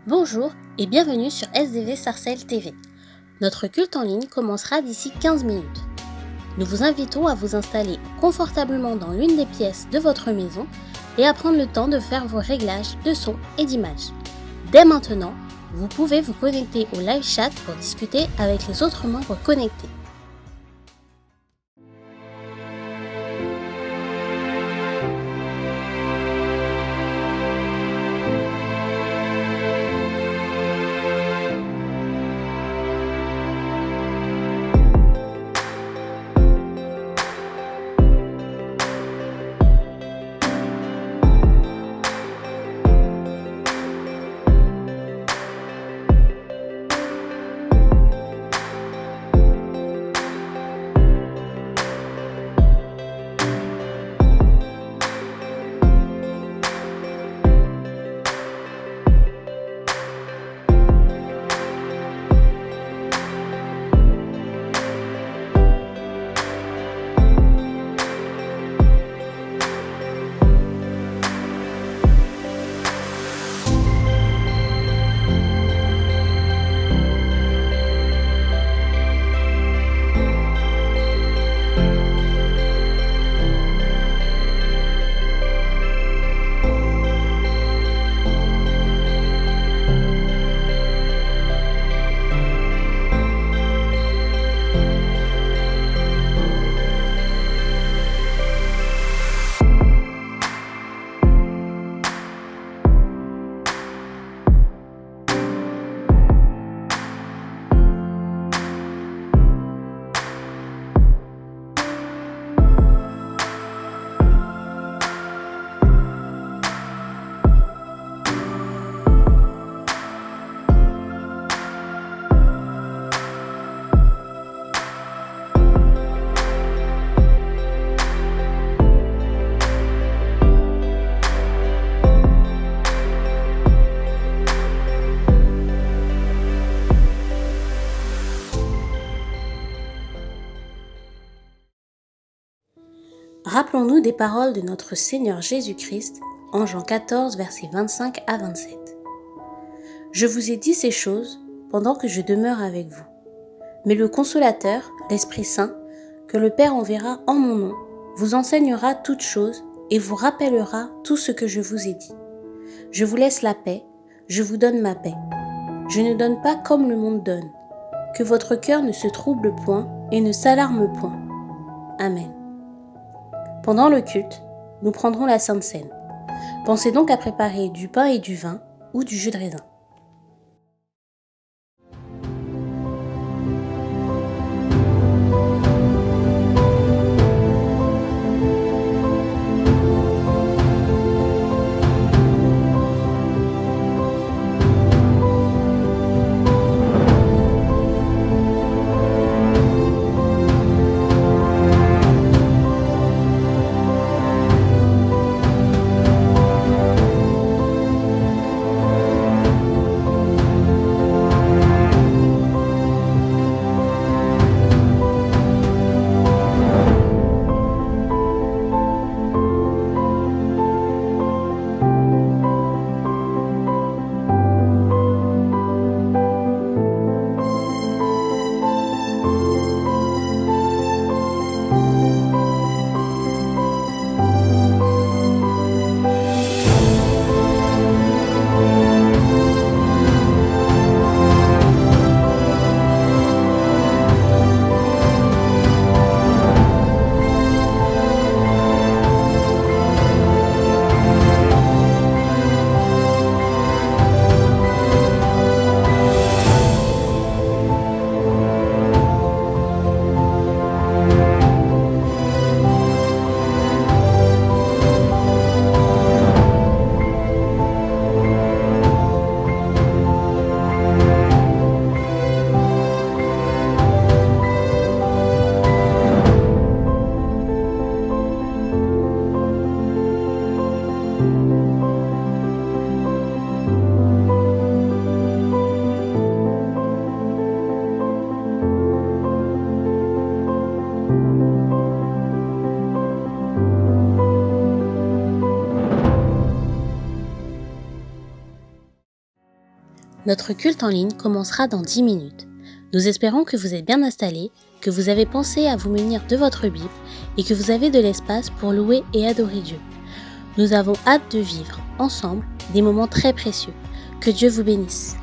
Bonjour et bienvenue sur SDV Sarcelles TV. Notre culte en ligne commencera d'ici 15 minutes. Nous vous invitons à vous installer confortablement dans l'une des pièces de votre maison et à prendre le temps de faire vos réglages de son et d'image. Dès maintenant, vous pouvez vous connecter au live chat pour discuter avec les autres membres connectés. Rappelons-nous des paroles de notre Seigneur Jésus-Christ en Jean 14, versets 25 à 27. Je vous ai dit ces choses pendant que je demeure avec vous. Mais le Consolateur, l'Esprit Saint, que le Père enverra en mon nom, vous enseignera toutes choses et vous rappellera tout ce que je vous ai dit. Je vous laisse la paix, je vous donne ma paix. Je ne donne pas comme le monde donne. Que votre cœur ne se trouble point et ne s'alarme point. Amen. Pendant le culte, nous prendrons la Sainte Seine. Pensez donc à préparer du pain et du vin ou du jus de raisin. Notre culte en ligne commencera dans 10 minutes. Nous espérons que vous êtes bien installés, que vous avez pensé à vous munir de votre Bible et que vous avez de l'espace pour louer et adorer Dieu. Nous avons hâte de vivre ensemble des moments très précieux. Que Dieu vous bénisse.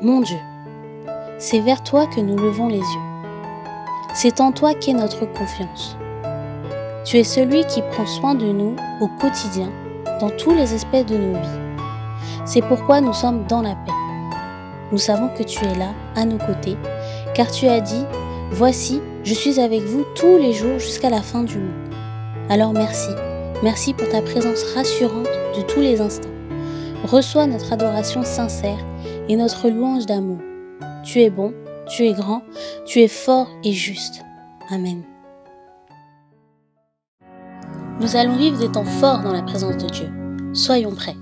Mon Dieu, c'est vers toi que nous levons les yeux. C'est en toi qu'est notre confiance. Tu es celui qui prend soin de nous au quotidien, dans tous les aspects de nos vies. C'est pourquoi nous sommes dans la paix. Nous savons que tu es là, à nos côtés, car tu as dit « Voici, je suis avec vous tous les jours jusqu'à la fin du monde. » Alors merci pour ta présence rassurante de tous les instants. Reçois notre adoration sincère et notre louange d'amour. Tu es bon, tu es grand, tu es fort et juste. Amen. Nous allons vivre des temps forts dans la présence de Dieu. Soyons prêts.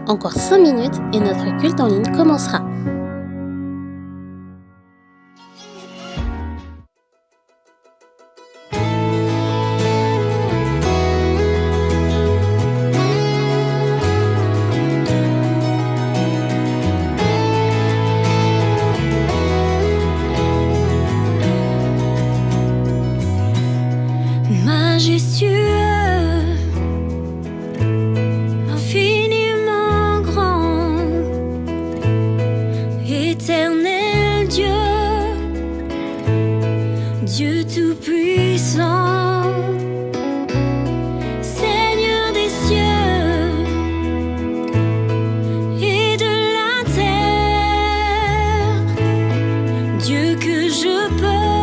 Encore 5 minutes et notre culte en ligne commencera. Majestueux, infiniment grand, éternel Dieu, Dieu tout-puissant, Seigneur des cieux et de la terre, Dieu que je peux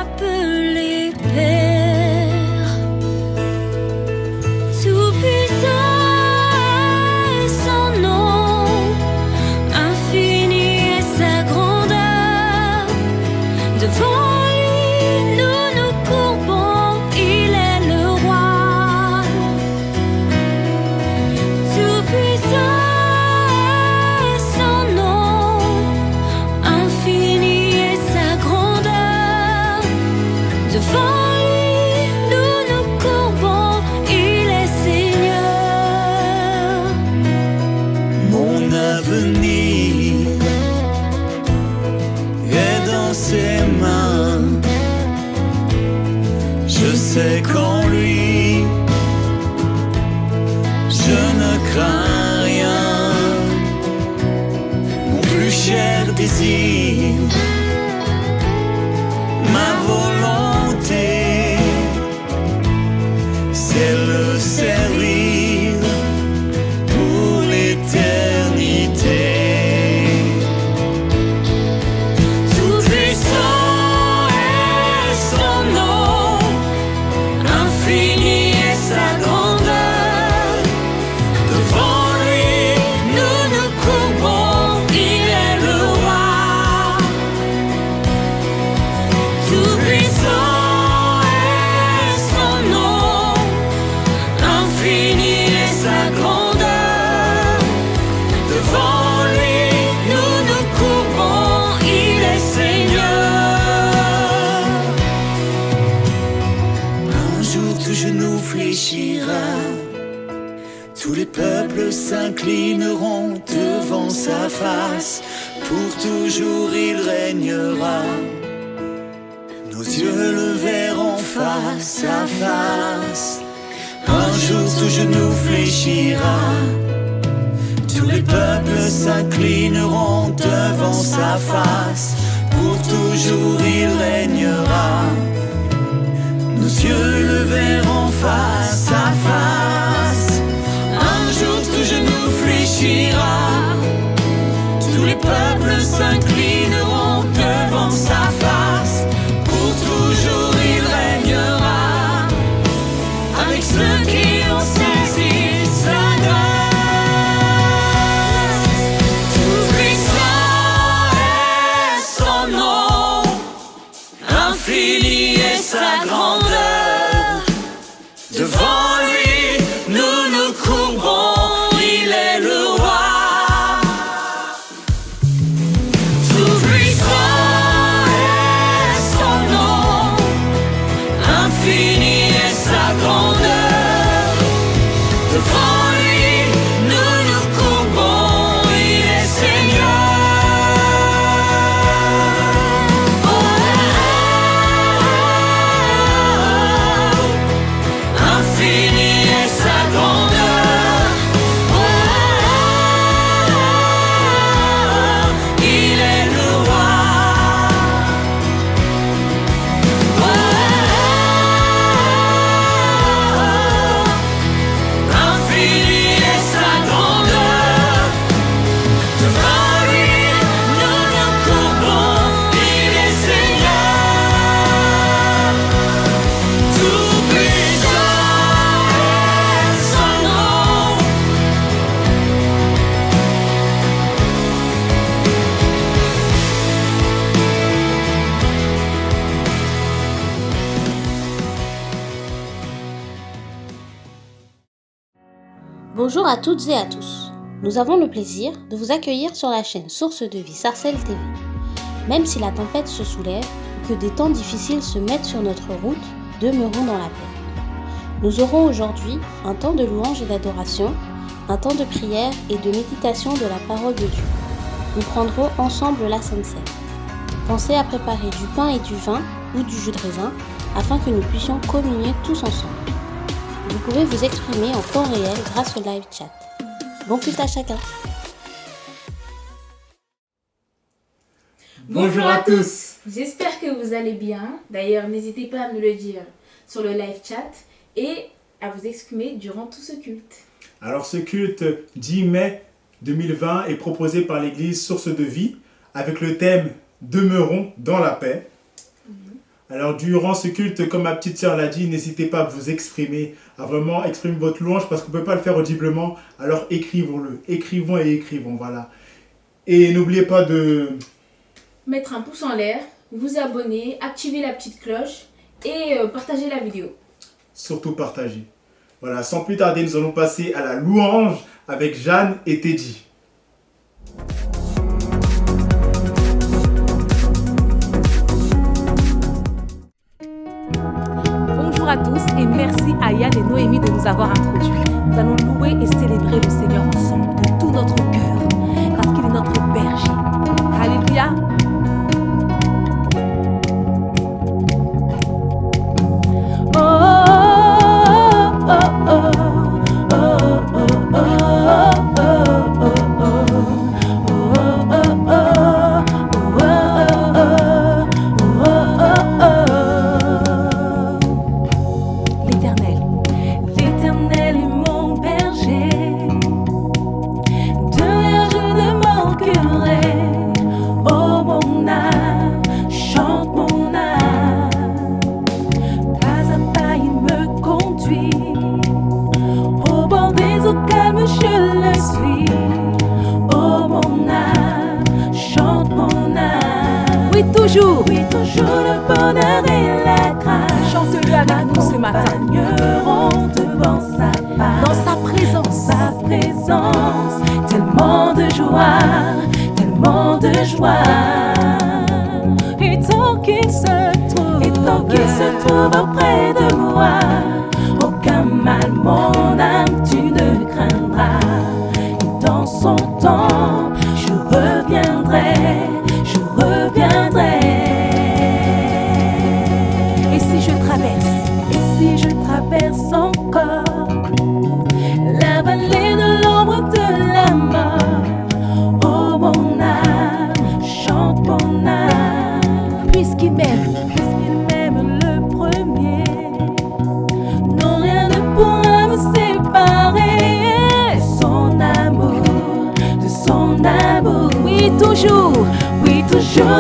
appeler Père. Tout-puissant est son nom, infini est sa grandeur. Devant lui, nous nous courbons, il est le roi. Tout-puissant est son nom, infini est sa grandeur. Devant lui, nous nous courbons, il est Seigneur. Mon avenir est dans ses mains. Je sais qu'en lui, je ne crains rien. Mon plus cher désir, ma volonté, c'est le servir pour l'éternité. Tout-puissant est son nom, infini est sa grandeur. Devant lui, nous nous courbons, il est le roi. Tout-puissant est son nom, infini est sa grandeur. Devant lui, nous nous courbons, il est Seigneur. Un jour tout genou fléchira, tous les peuples s'inclineront devant sa face. Pour toujours il régnera, nos yeux le verront face à face. Un jour tout genou fléchira, tous les peuples s'inclineront devant sa face. Pour toujours il régnera, nos yeux le verront face à face. Un jour tout genou fléchira, tous les peuples s'inclineront devant sa face. Pour toujours il régnera, avec ceux qui ont saisi sa grâce. Tout-puissant est son nom, infini est sa grandeur. Devant Bonjour à toutes et à tous. Nous avons le plaisir de vous accueillir sur la chaîne Source de Vie Sarcelles TV. Même si la tempête se soulève ou que des temps difficiles se mettent sur notre route, demeurons dans la paix. Nous aurons aujourd'hui un temps de louange et d'adoration, un temps de prière et de méditation de la parole de Dieu. Nous prendrons ensemble la Sainte Seine. Pensez à préparer du pain et du vin ou du jus de raisin afin que nous puissions communier tous ensemble. Vous pouvez vous exprimer en temps réel grâce au live chat. Bon culte à chacun. Bonjour à tous. J'espère que vous allez bien. D'ailleurs, n'hésitez pas à me le dire sur le live chat et à vous exprimer durant tout ce culte. Alors ce culte 10 mai 2020 est proposé par l'église Source de Vie avec le thème « Demeurons dans la paix ». Alors durant ce culte, comme ma petite sœur l'a dit, n'hésitez pas à vous exprimer, à vraiment exprimer votre louange parce qu'on ne peut pas le faire audiblement. Alors écrivons-le, écrivons et écrivons, voilà. Et n'oubliez pas de mettre un pouce en l'air, vous abonner, activer la petite cloche et partager la vidéo. Surtout partager. Voilà, sans plus tarder, nous allons passer à la louange avec Jeanne et Teddy. Bonjour à tous et merci à Yann et Noémie de nous avoir introduits. Nous allons louer et célébrer le Seigneur ensemble de tout notre cœur parce qu'il est notre berger. Alléluia. Oui, toujours le bonheur et la grâce. Chante-le avec nous ce matin. Devant sa face, dans sa présence, tellement de joie, tellement de joie. Et tant qu'il se trouve auprès de moi, aucun mal, mon âme, tu ne craindras. Et dans son temps, je reviendrai. Et si je traverse encore la vallée de l'ombre de la mort, oh mon âme, chante mon âme, puisqu'il m'aime le premier, non rien ne pourra me séparer de son amour, oui toujours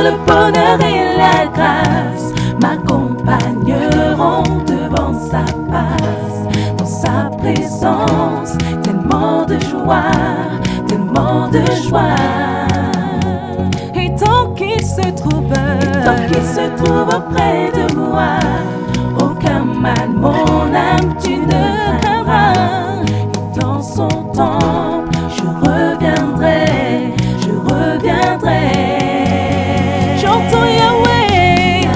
le bonheur et la grâce m'accompagneront devant sa face, dans sa présence, tellement de joie, et tant qu'il se trouve auprès de moi, aucun mal, mon âme, tu ne craindras, et dans son temps, je reviendrai, j'entends Yahweh,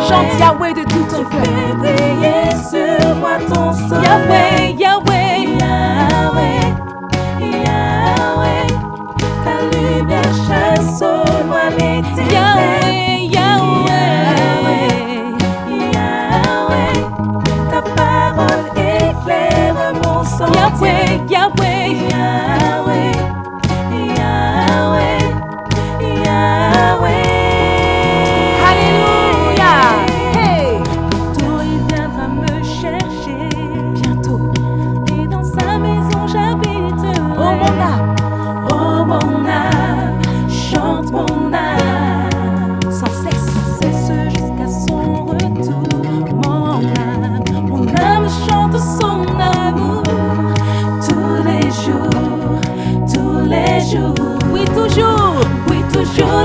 chante Yahweh de tout ton cœur. Fais briller sur moi ton sang. Yahweh, ta lumière chasse au moi les ténèbres. Yahweh, ta parole éclaire mon sang. Yahweh.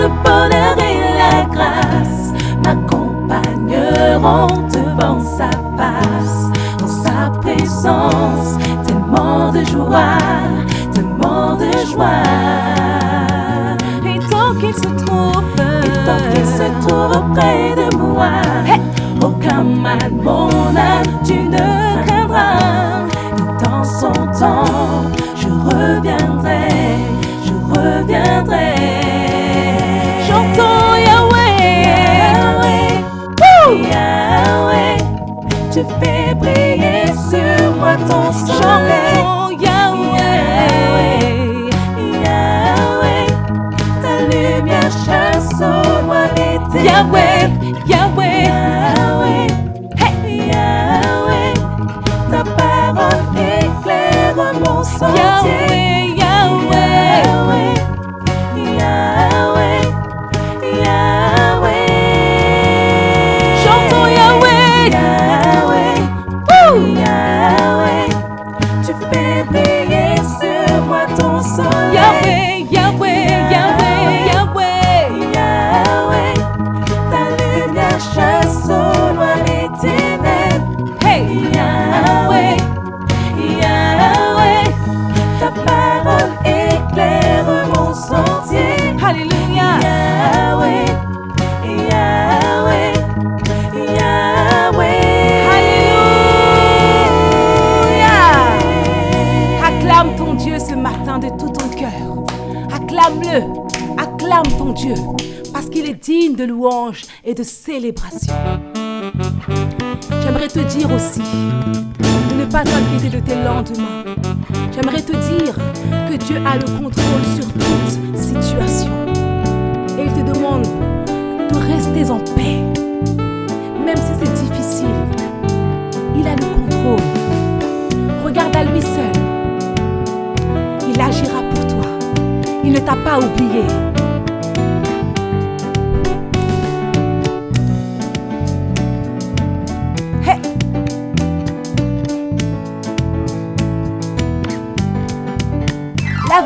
Le bonheur et la grâce m'accompagneront devant sa face, dans sa présence. sens, tellement de joie, tellement de joie. Et tant qu'il se trouve auprès de moi, hey! Aucun mal, mon âme, tu ne craindras. Et dans son temps, je reviendrai, je reviendrai. Chantons Yahweh, Yahweh, Yahweh. Tu fais briller sur moi ton soleil. Chantons Yahweh, Yahweh. Ta lumière chasse au moi l'été. Yahweh, Yahweh, Yahweh, hey. Yahweh. Ta parole éclaire mon sentier. Yahweh, Yahweh, Yahweh, Yahweh. Chantons Yahweh, Yahweh, Yahweh. Tu fais briller sur moi ton soleil. Yahweh, Yahweh, Yahweh, Yahweh, Yahweh. Ta lumière chasse au loin les ténèbres. Hey, Yahweh, Yahweh. Ta parole éclaire mon sentier. Alléluia. Yahweh, Yahweh, Yahweh. Alléluia. Acclame ton Dieu ce matin de tout ton cœur. Acclame-le, acclame ton Dieu, parce qu'il est digne de louange et de célébration. J'aimerais te dire aussi de ne pas t'inquiéter de tes lendemains. J'aimerais te dire que Dieu a le contrôle sur toute situation. Et il te demande de rester en paix. Même si c'est difficile, il a le contrôle. Regarde à lui seul. Il agira pour toi. Il ne t'a pas oublié.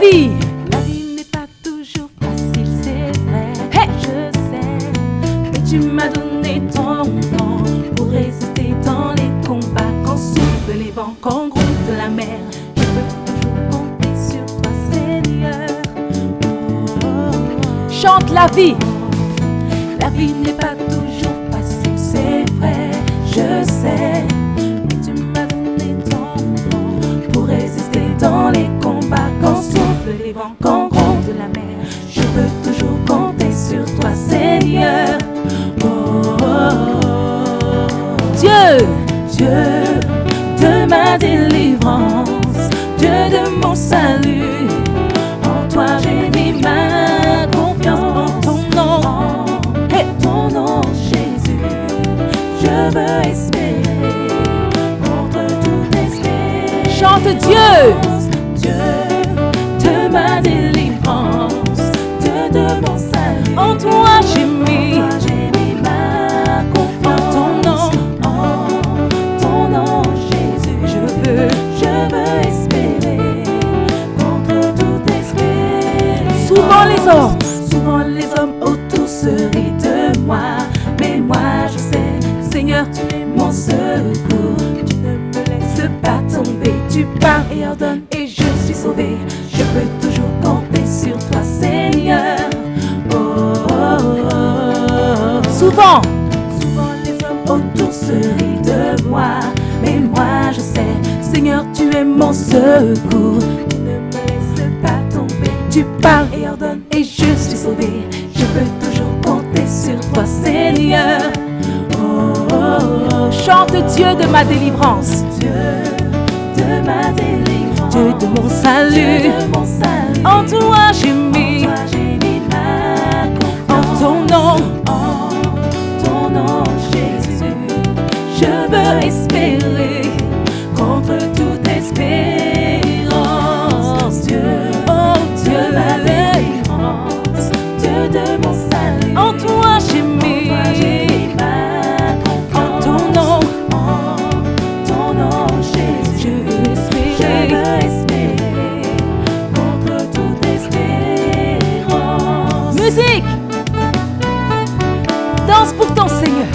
Hey. La vie n'est pas toujours facile, c'est vrai. Hey. Je sais, mais tu m'as donné ton temps pour résister dans les combats. Quand soufflent les vents, quand gronde la mer, je peux toujours compter sur toi, Seigneur. Chante la vie. La vie n'est pas toujours facile, c'est vrai, je sais. Mais tu m'as donné ton temps pour résister dans les combats. Quand souffle les vents, quand gronde la mer, je peux toujours compter sur toi, Seigneur. Oh, oh, oh. Dieu, Dieu de ma délivrance, Dieu de mon salut. En toi j'ai mis ma confiance. En ton nom, et ton nom Jésus, je veux espérer contre toute espérance. Chante Dieu, Dieu de ma délivrance, Dieu de mon salut. En toi j'ai mis ma confiance. En ton nom Jésus, je veux espérer contre toute espérance. Souvent les hommes autour se rient de moi, mais moi je sais, Seigneur, tu es mon secours. Tu ne me laisses pas tomber, tu parles et ordonnes et je suis sauvé. Je peux toujours compter sur toi, Seigneur. Oh, oh, oh, oh. Souvent les hommes autour se rient de moi, mais moi je sais, Seigneur, tu es mon secours. Tu ne me laisses pas tomber, tu parles et ordonnes et je suis sauvé. Je peux toujours compter sur toi, Seigneur. Oh, oh, oh. Chante Dieu de ma délivrance, Dieu de ma délivrance, Dieu de mon salut. En toi j'ai mis ma confiance. En ton nom Jésus, je veux espérer contre toute espérance. Dieu, oh Dieu ma délivrance, Dieu de mon salut. En toi j'ai mis ma confiance. En ton nom Jésus, je veux espérer contre toute espérance. Musique, danse pour ton Seigneur.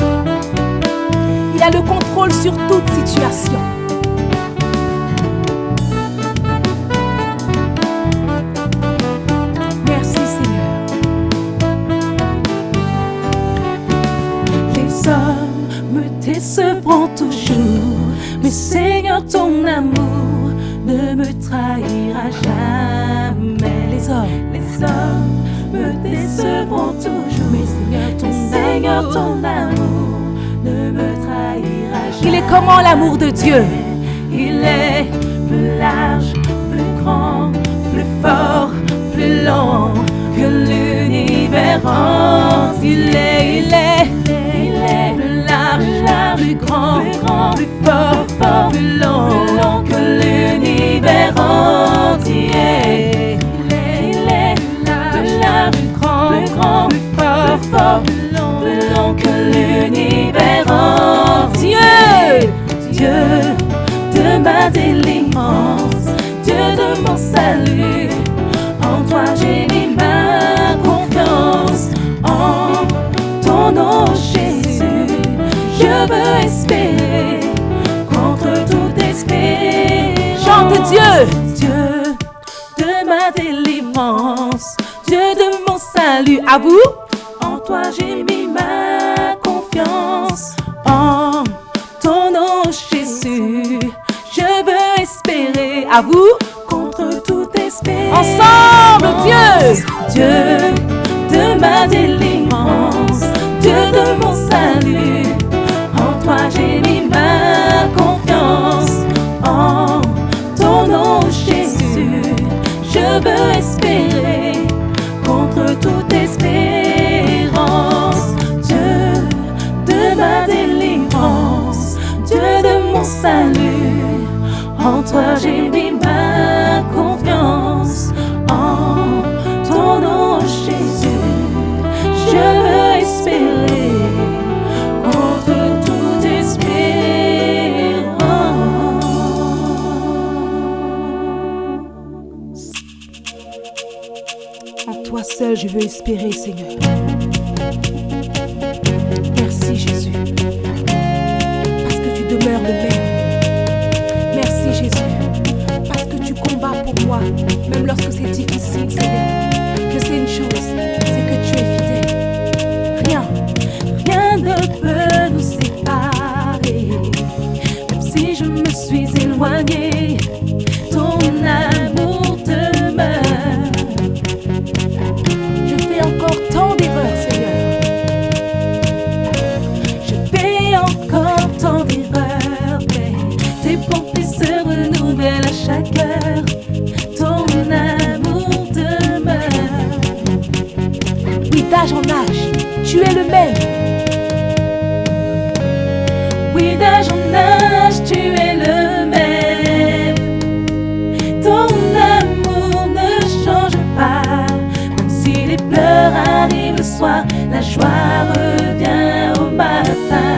Il a le contrôle sur toute situation. Mais Seigneur, ton amour ne me trahira jamais. Les hommes me décevront toujours. Mais Seigneur, ton amour ne me trahira jamais. Il est comment l'amour de Dieu? Il est plus large, plus grand, plus fort, plus long que l'univers entier. Il est plus large, plus grand, plus fort, plus long que l'univers entier. Il est plus large, plus grand, plus fort, plus long que l'univers entier. Dieu de ma délivrance, Dieu de mon salut, en toi j'ai mis ma confiance. En ton nom Jésus, je veux espérer contre toute espérance. Chante Dieu de ma délivrance, Dieu de mon salut. À vous, en toi j'ai mis ma confiance. En ton nom Jésus, je veux espérer. À vous, contre toute espérance. Ensemble, Dieu de ma délivrance, Dieu de mon salut, en toi j'ai mis ma confiance. En ton nom Jésus, je veux espérer contre toute espérance. Dieu de ma délivrance, Dieu de mon salut, en toi j'ai mis ma confiance. En ton nom Jésus, je veux espérer contre toute espérance. En toi seul je veux espérer, Seigneur. Merci Jésus, parce que tu demeures le même. Merci Jésus, parce que tu combats pour moi, même lorsque c'est difficile, Seigneur. Je sais une chose, c'est que tu es fidèle. Rien ne peut nous séparer. Même si je me suis éloignée, ton amour demeure. Je fais encore tant d'erreurs, Seigneur. Je fais encore tant d'erreurs, mais tes bontés se renouvellent à chaque heure. Ton amour demeure. Oui, d'âge en âge, tu es le même. Oui, d'âge en âge, tu es le même. Ton amour ne change pas. Même si les pleurs arrivent le soir, la joie revient au matin.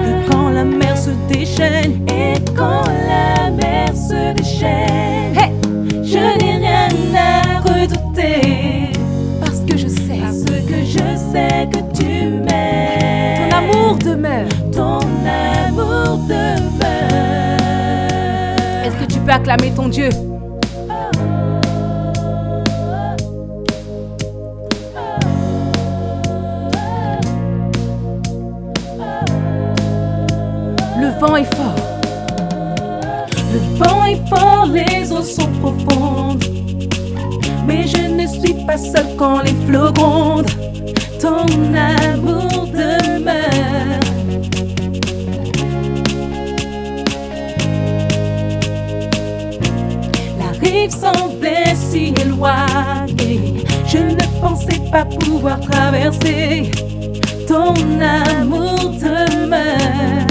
Et quand la mer se déchaîne, et quand la mer se déchaîne, hey, je n'ai rien à redouter. Parce que je sais que tu m'aimes. Ton amour demeure. Ton amour demeure. Est-ce que tu peux acclamer ton Dieu? Le vent est fort. Le vent est fort, les eaux sont profondes. Mais je ne suis pas seule quand les flots grondent. Ton amour demeure. La rive semblait si éloignée. Je ne pensais pas pouvoir traverser. Ton amour demeure.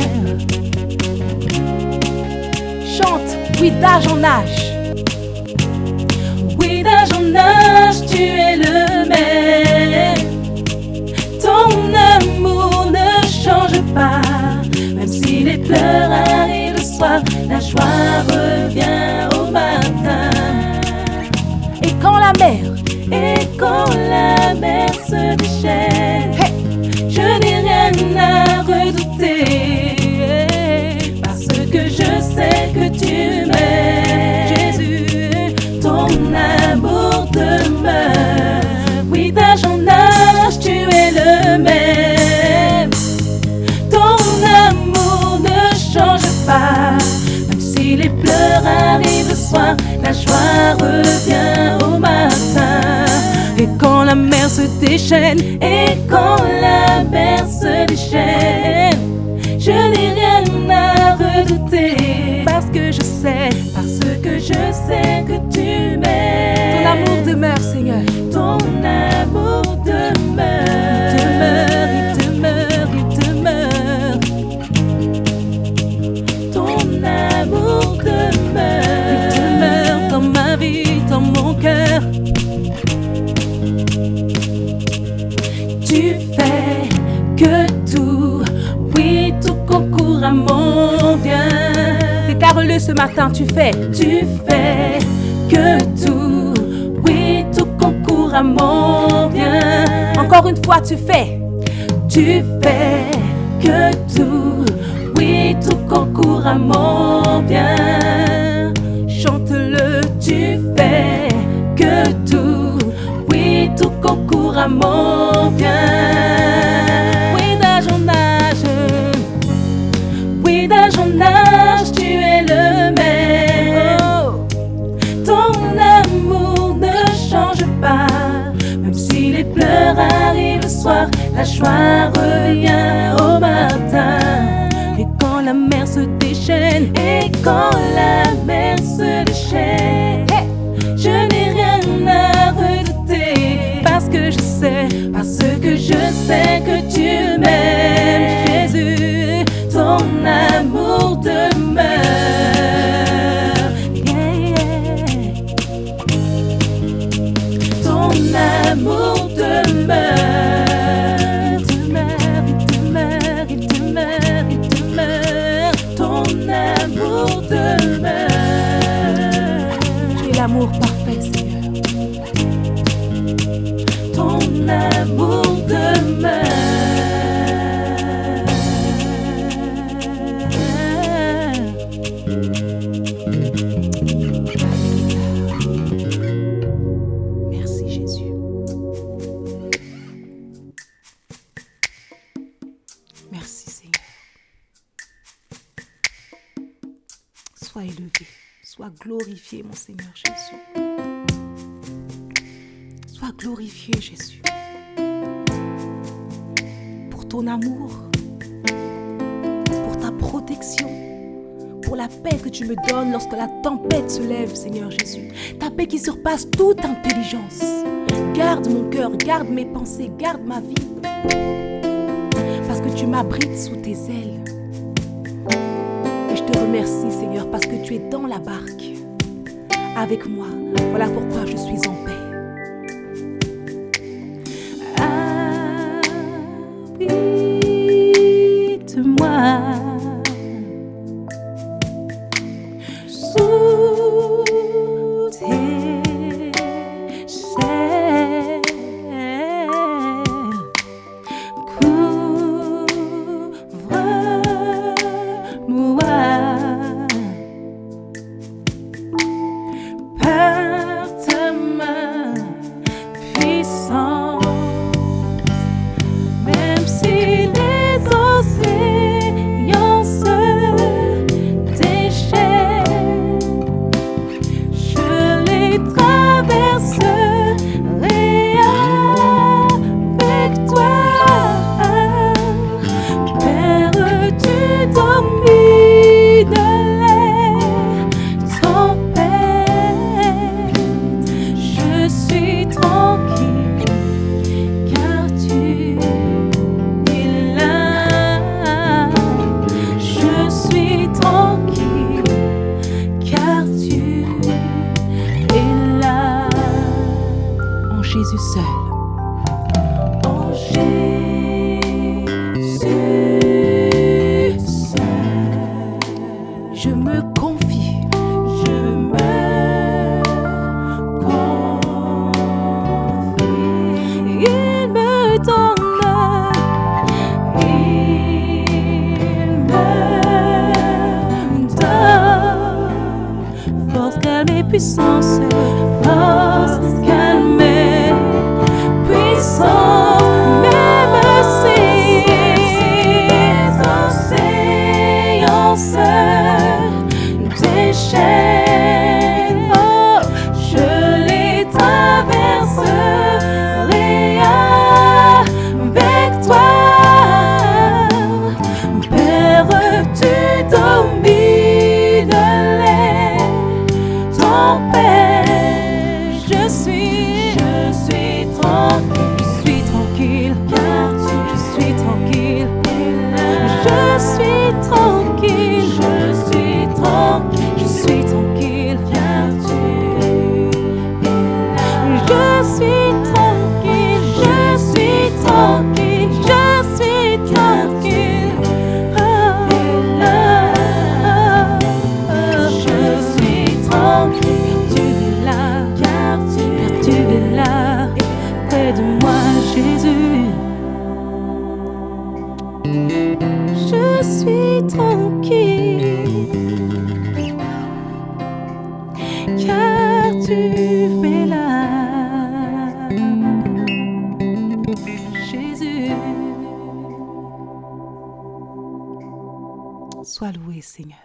Chante, oui, d'âge en âge. Oui, d'âge en âge, tu es le même. Ton amour ne change pas. Même si les pleurs arrivent le soir, la joie revient au matin. Et quand la mer se déchaîne, hey, je n'ai rien à redouter. Parce que je sais que tu m'aimes. Jésus, ton amour demeure. Oui, d'âge en âge, tu es le même. Ton amour ne change pas. les pleurs arrivent le soir, la joie revient au matin. Et quand la mer se déchaîne, et quand la mer se déchaîne, je n'ai rien à redouter. Parce que je sais que tu m'aimes. Ton amour demeure, Seigneur. Ton amour demeure. Il demeure, il demeure, il demeure. Ton amour demeure. Il demeure dans ma vie, dans mon cœur. Tu fais que tout, oui, tout concourt à mon bien. Déclare-le ce matin, tu fais que tout, oui, tout concourt à mon bien. Encore une fois, tu fais que tout, oui, tout concourt à mon bien. Chante-le, tu fais que tout, oui, tout concourt à mon bien. Oui, d'âge en âge, oui, d'âge en âge, tu es le même. Ton amour ne change pas, même si les pleurs arrivent le soir, la joie revient au matin. Et quand la mer se déchaîne, et quand la mer se déchaîne, je n'ai rien à redouter. Parce que je sais que tu m'aimes, Jésus. Ton amour demeure. Yeah, yeah. Ton amour demeure. Il demeure, il demeure, il demeure. Ton amour demeure. Tu es l'amour parfait, Seigneur. Ton amour demeure. Merci, Jésus. Merci, Seigneur. Sois élevé, sois glorifié, mon Seigneur Jésus. Sois glorifié, Jésus, pour ton amour, pour ta protection, pour la paix que tu me donnes lorsque la tempête se lève, Seigneur Jésus. Ta paix qui surpasse toute intelligence. Garde mon cœur, garde mes pensées, garde ma vie, parce que tu m'abrites sous tes ailes. Et je te remercie, Seigneur, parce que tu es dans la barque avec moi. Voilà pourquoi je suis en paix. Abrite-moi sous tes ailes. Couvre-moi par ta main puissante. Même si les océans se déchaînent, je les traverserai avec toi. Perdu dans milieu de l'air tempête, je suis tranquille car tu es là. Je suis tranquille car tu es là. En Jésus seul. En Jésus seul, Je me confie, je me confie. Il me donne, il me donne force, calme et puissance, force, calme et puissance. Même si les océans se déchaînent, chaînes, oh, je les traverserai avec toi. Père, tu domines les tempêtes. Je suis tranquille, car je suis tranquille. Je suis tranquille, je suis tranquille, car tu es là. Je suis tranquille, je suis tranquille, je suis tranquille. Oh, là, je suis tranquille, tu es là, car tu es là, près de moi, Jésus. Je suis tranquille, car tu es là, Jésus. Sois loué, Seigneur.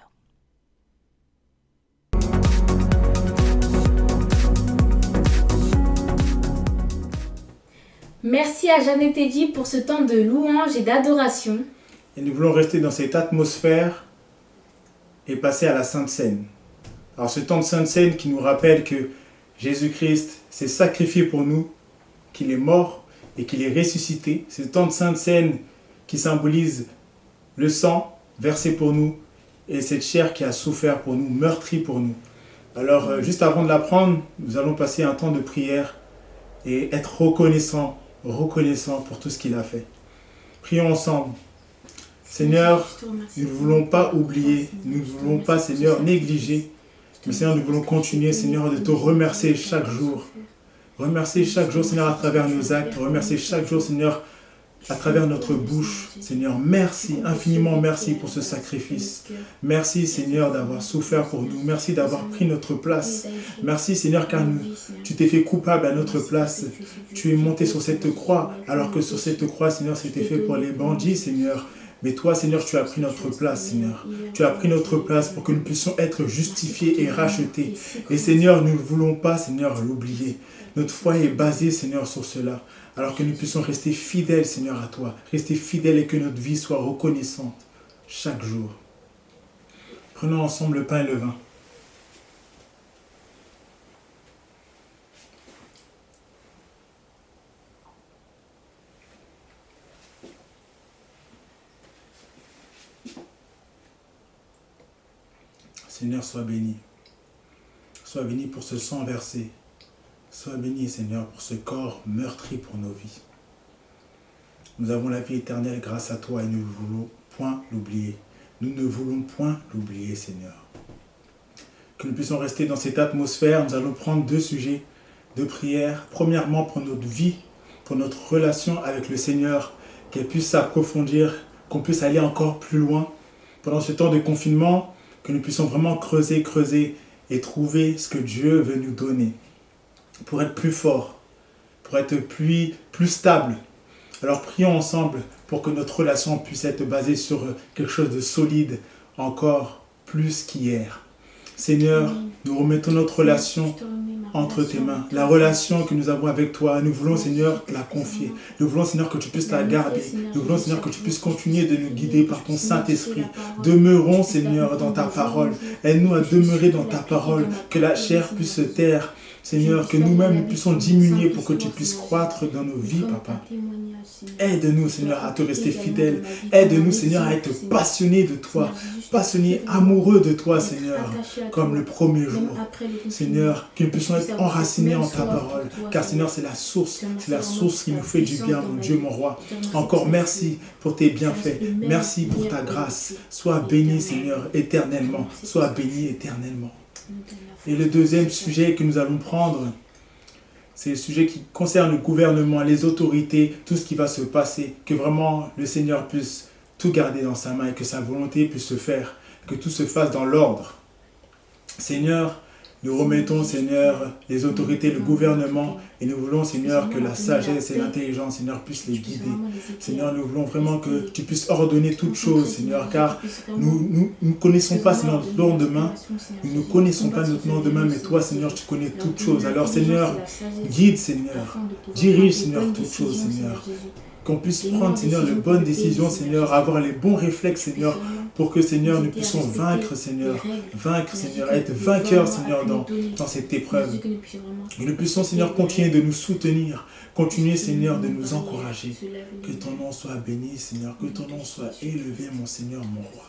Merci à Jeannette Eddy pour ce temps de louange et d'adoration. Et nous voulons rester dans cette atmosphère et passer à la Sainte Seine. Alors ce temps de Sainte Seine qui nous rappelle que Jésus-Christ s'est sacrifié pour nous, qu'il est mort et qu'il est ressuscité. Ce temps de Sainte Seine qui symbolise le sang versé pour nous et cette chair qui a souffert pour nous, meurtrie pour nous. Alors juste avant de la prendre, nous allons passer un temps de prière et être reconnaissant pour tout ce qu'il a fait. Prions ensemble. Seigneur, nous ne voulons pas oublier, nous ne voulons pas, Seigneur, négliger, mais Seigneur, nous voulons continuer, Seigneur, de te remercier chaque jour. Remercier chaque jour, Seigneur, à travers nos actes. Remercier chaque jour, Seigneur, à travers notre bouche. Seigneur, merci, infiniment merci pour ce sacrifice. Merci, Seigneur, d'avoir souffert pour nous. Merci d'avoir pris notre place. Merci, Seigneur, car tu t'es fait coupable à notre place. Tu es monté sur cette croix, alors que sur cette croix, Seigneur, c'était fait pour les bandits, Seigneur. Mais toi, Seigneur, tu as pris notre place, Seigneur. Tu as pris notre place pour que nous puissions être justifiés et rachetés. Et Seigneur, nous ne voulons pas, Seigneur, l'oublier. Notre foi est basée, Seigneur, sur cela. Alors que nous puissions rester fidèles, Seigneur, à toi. Rester fidèles et que notre vie soit reconnaissante chaque jour. Prenons ensemble le pain et le vin. Seigneur, sois béni. Sois béni pour ce sang versé. Sois béni, Seigneur, pour ce corps meurtri pour nos vies. Nous avons la vie éternelle grâce à toi et nous ne voulons point l'oublier. Nous ne voulons point l'oublier, Seigneur. Que nous puissions rester dans cette atmosphère, nous allons prendre deux sujets de prière. Premièrement, pour notre vie, pour notre relation avec le Seigneur, qu'elle puisse s'approfondir, qu'on puisse aller encore plus loin. Pendant ce temps de confinement, que nous puissions vraiment creuser et trouver ce que Dieu veut nous donner pour être plus fort, pour être plus stable. Alors prions ensemble pour que notre relation puisse être basée sur quelque chose de solide encore plus qu'hier. Seigneur, nous remettons notre relation entre tes mains. La relation que nous avons avec toi, nous voulons, Seigneur, te la confier. Nous voulons, Seigneur, que tu puisses la garder. Nous voulons, Seigneur, que tu puisses continuer de nous guider par ton Saint-Esprit. Demeurons, Seigneur, dans ta parole. Aide-nous à demeurer dans ta parole, que la chair puisse se taire. Seigneur, que nous-mêmes nous puissions diminuer pour que tu puisses croître dans nos vies, Papa. Aide-nous, Seigneur, à te rester fidèle. Aide-nous, Seigneur, à être passionnés de toi, passionnés, amoureux de toi, Seigneur, comme le premier jour. Seigneur, que nous puissions être enracinés en ta parole, car, Seigneur, c'est la source qui nous fait du bien, mon Dieu, mon roi. Encore merci pour tes bienfaits. Merci pour ta grâce. Sois béni, Seigneur, éternellement. Sois béni éternellement. Et le deuxième sujet que nous allons prendre, c'est le sujet qui concerne le gouvernement, les autorités, tout ce qui va se passer, que vraiment le Seigneur puisse tout garder dans sa main et que sa volonté puisse se faire, que tout se fasse dans l'ordre. Seigneur, Nous remettons, Seigneur, les autorités, le gouvernement, et nous voulons, Seigneur, que la sagesse et l'intelligence, Seigneur, puissent les guider. Seigneur, nous voulons vraiment que tu puisses ordonner toutes choses, Seigneur, car nous ne connaissons pas, Seigneur, notre lendemain. Nous ne connaissons pas notre lendemain, mais toi, Seigneur, tu connais toutes choses. Alors, Seigneur, guide, Seigneur, dirige, Seigneur, toutes choses, Seigneur. Qu'on puisse prendre, Seigneur, les bonnes décisions, Seigneur, avoir les bons réflexes, Seigneur, pour que, Seigneur, nous puissions vaincre, Seigneur, être vainqueurs, Seigneur, dans cette épreuve. Et nous puissions, Seigneur, continuer de nous soutenir, continuer, Seigneur, de nous encourager. Que ton nom soit béni, Seigneur, que ton nom soit élevé, mon Seigneur, mon roi.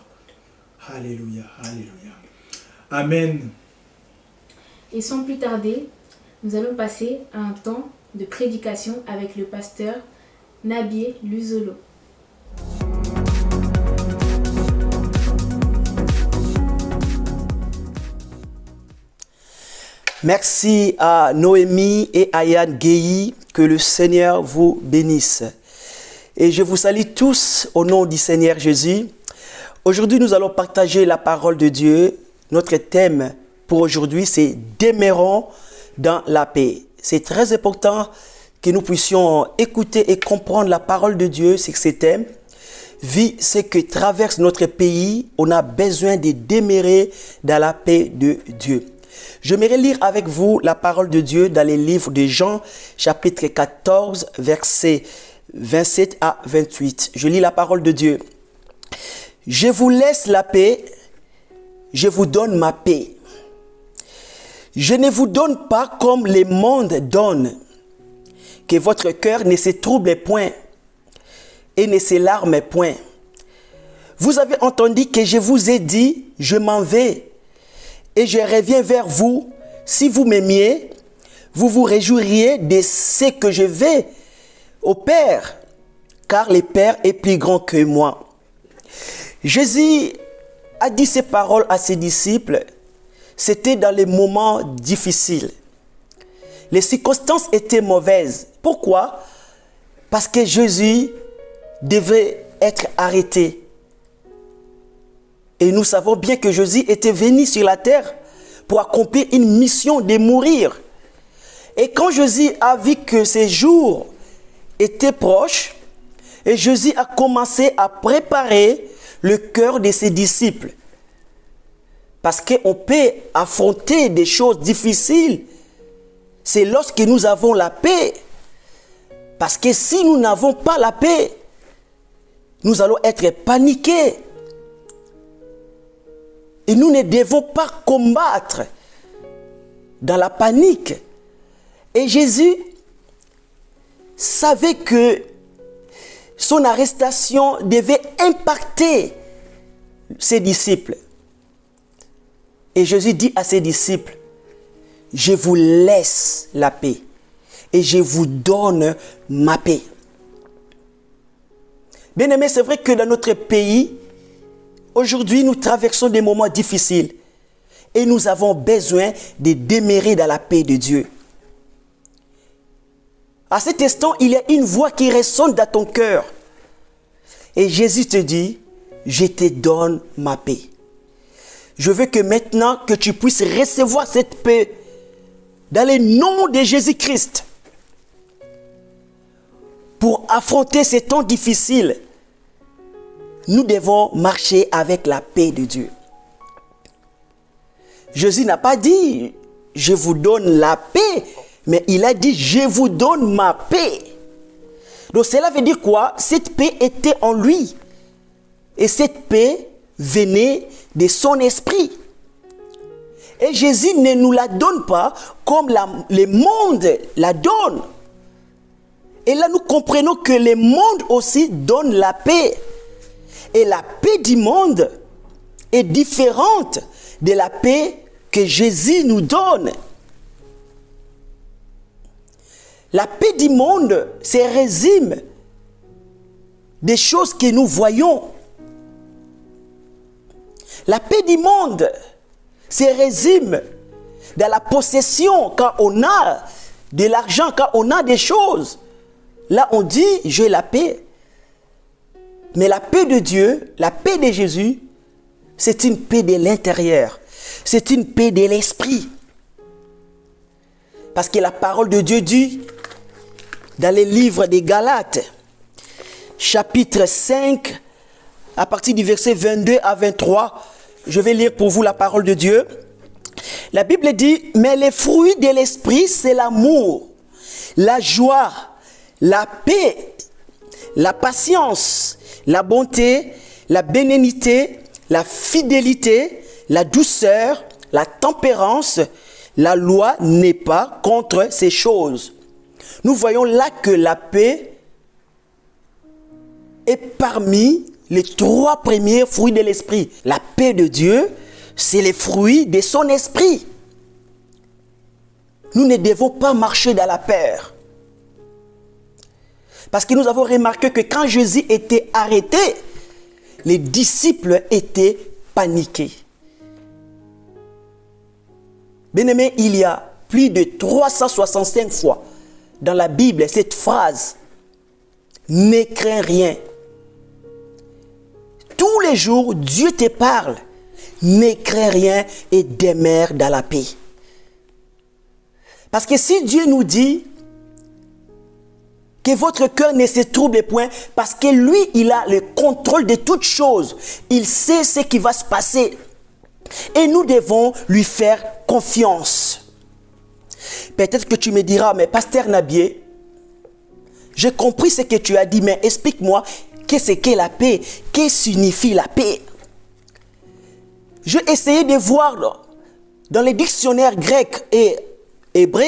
Alléluia, alléluia. Amen. Et sans plus tarder, nous allons passer à un temps de prédication avec le pasteur Nabié Luzolo. Merci à Noémie et à Yann Guéhi, que le Seigneur vous bénisse. Et je vous salue tous au nom du Seigneur Jésus. Aujourd'hui, nous allons partager la parole de Dieu. Notre thème pour aujourd'hui, c'est « Demeurons dans la paix ». C'est très important que nous puissions écouter et comprendre la parole de Dieu, c'est que ce thème. Vu ce que traverse notre pays, on a besoin de demeurer dans la paix de Dieu. J'aimerais lire avec vous la parole de Dieu dans les livres de Jean, chapitre 14, versets 27 à 28. Je lis la parole de Dieu. « Je vous laisse la paix, je vous donne ma paix. Je ne vous donne pas comme le monde donne. Que votre cœur ne se trouble point et ne s'alarme point. Vous avez entendu que je vous ai dit, je m'en vais et je reviens vers vous. Si vous m'aimiez, vous vous réjouiriez de ce que je vais au Père, car le Père est plus grand que moi. » Jésus a dit ces paroles à ses disciples. C'était dans les moments difficiles. Les circonstances étaient mauvaises. Pourquoi? Parce que Jésus devait être arrêté. Et nous savons bien que Jésus était venu sur la terre pour accomplir une mission de mourir. Et quand Jésus a vu que ses jours étaient proches, et Jésus a commencé à préparer le cœur de ses disciples. Parce qu'on peut affronter des choses difficiles. C'est lorsque nous avons la paix. Parce que si nous n'avons pas la paix, nous allons être paniqués. Et nous ne devons pas combattre dans la panique. Et Jésus savait que son arrestation devait impacter ses disciples. Et Jésus dit à ses disciples, « Je vous laisse la paix et je vous donne ma paix. » Bien-aimés, c'est vrai que dans notre pays, aujourd'hui, nous traversons des moments difficiles et nous avons besoin de demeurer dans la paix de Dieu. À cet instant, il y a une voix qui résonne dans ton cœur. Et Jésus te dit, « Je te donne ma paix. » Je veux que maintenant que tu puisses recevoir cette paix dans le nom de Jésus-Christ. Pour affronter ces temps difficiles, nous devons marcher avec la paix de Dieu. Jésus n'a pas dit, je vous donne la paix, mais il a dit, je vous donne ma paix. Donc cela veut dire quoi? Cette paix était en lui. Et cette paix venait de son esprit. Et Jésus ne nous la donne pas comme le monde la donne. Et là, nous comprenons que le monde aussi donne la paix. Et la paix du monde est différente de la paix que Jésus nous donne. La paix du monde, c'est résume des choses que nous voyons. La paix du monde, c'est résume dans la possession, quand on a de l'argent, quand on a des choses. Là, on dit, j'ai la paix. Mais la paix de Dieu, la paix de Jésus, c'est une paix de l'intérieur. C'est une paix de l'esprit. Parce que la parole de Dieu dit, dans les livres des Galates, chapitre 5, à partir du verset 22 à 23, je vais lire pour vous la parole de Dieu. La Bible dit, mais les fruits de l'esprit, c'est l'amour, la joie, la paix, la patience, la bonté, la bénignité, la fidélité, la douceur, la tempérance. La loi n'est pas contre ces choses. Nous voyons là que la paix est parmi les 3 premiers fruits de l'esprit. La paix de Dieu, c'est les fruits de son esprit. Nous ne devons pas marcher dans la peur. Parce que nous avons remarqué que quand Jésus était arrêté, les disciples étaient paniqués. Bien-aimés, il y a plus de 365 fois dans la Bible cette phrase « Ne crains rien ». Tous les jours, Dieu te parle « Ne crains rien et demeure dans la paix ». Parce que si Dieu nous dit que votre cœur ne se trouble point, parce que lui, il a le contrôle de toutes choses, il sait ce qui va se passer. Et nous devons lui faire confiance. Peut-être que tu me diras, mais pasteur Nabié, j'ai compris ce que tu as dit, mais explique-moi, qu'est-ce qu'est la paix? Que signifie la paix? J'ai essayé de voir dans les dictionnaires grecs et hébreux,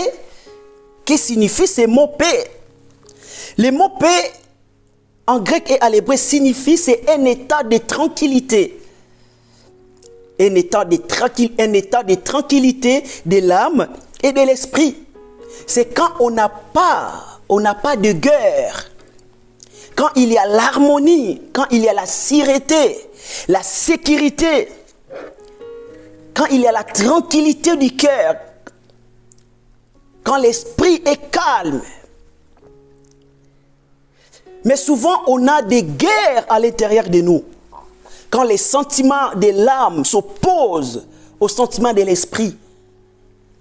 que signifie ce mot paix. Le mot paix, en grec et à l'hébreu, signifie c'est un état de tranquillité. Un état de tranquillité de l'âme et de l'esprit. C'est quand on n'a pas de guerre. Quand il y a l'harmonie, quand il y a la sérénité, la sécurité, quand il y a la tranquillité du cœur, quand l'esprit est calme. Mais souvent, on a des guerres à l'intérieur de nous. Quand les sentiments de l'âme s'opposent aux sentiments de l'esprit,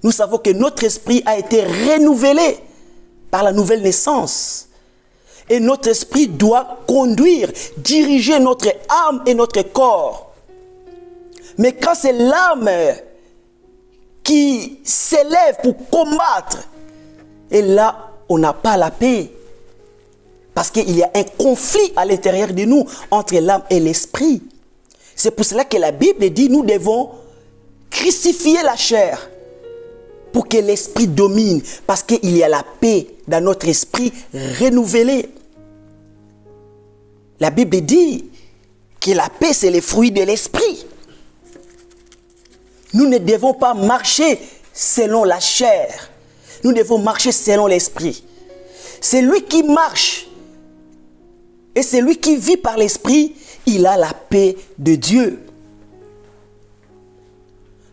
nous savons que notre esprit a été renouvelé par la nouvelle naissance. Et notre esprit doit conduire, diriger notre âme et notre corps. Mais quand c'est l'âme qui s'élève pour combattre, et là, on n'a pas la paix. Parce qu'il y a un conflit à l'intérieur de nous entre l'âme et l'esprit. C'est pour cela que la Bible dit nous devons crucifier la chair pour que l'esprit domine. Parce qu'il y a la paix dans notre esprit renouvelé. La Bible dit que la paix, c'est le fruit de l'esprit. Nous ne devons pas marcher selon la chair. Nous devons marcher selon l'esprit. C'est lui qui marche. Et c'est lui qui vit par l'esprit, il a la paix de Dieu.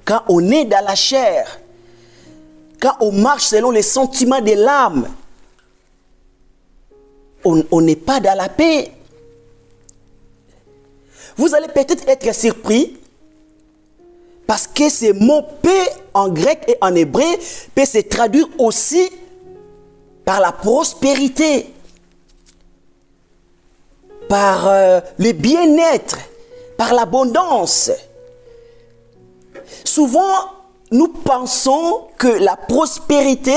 Quand on est dans la chair, quand on marche selon les sentiments de l'âme, on n'est pas dans la paix. Vous allez peut-être être surpris parce que ce mot paix en grec et en hébreu peut se traduire aussi par la prospérité, par le bien-être, par l'abondance. Souvent, nous pensons que la prospérité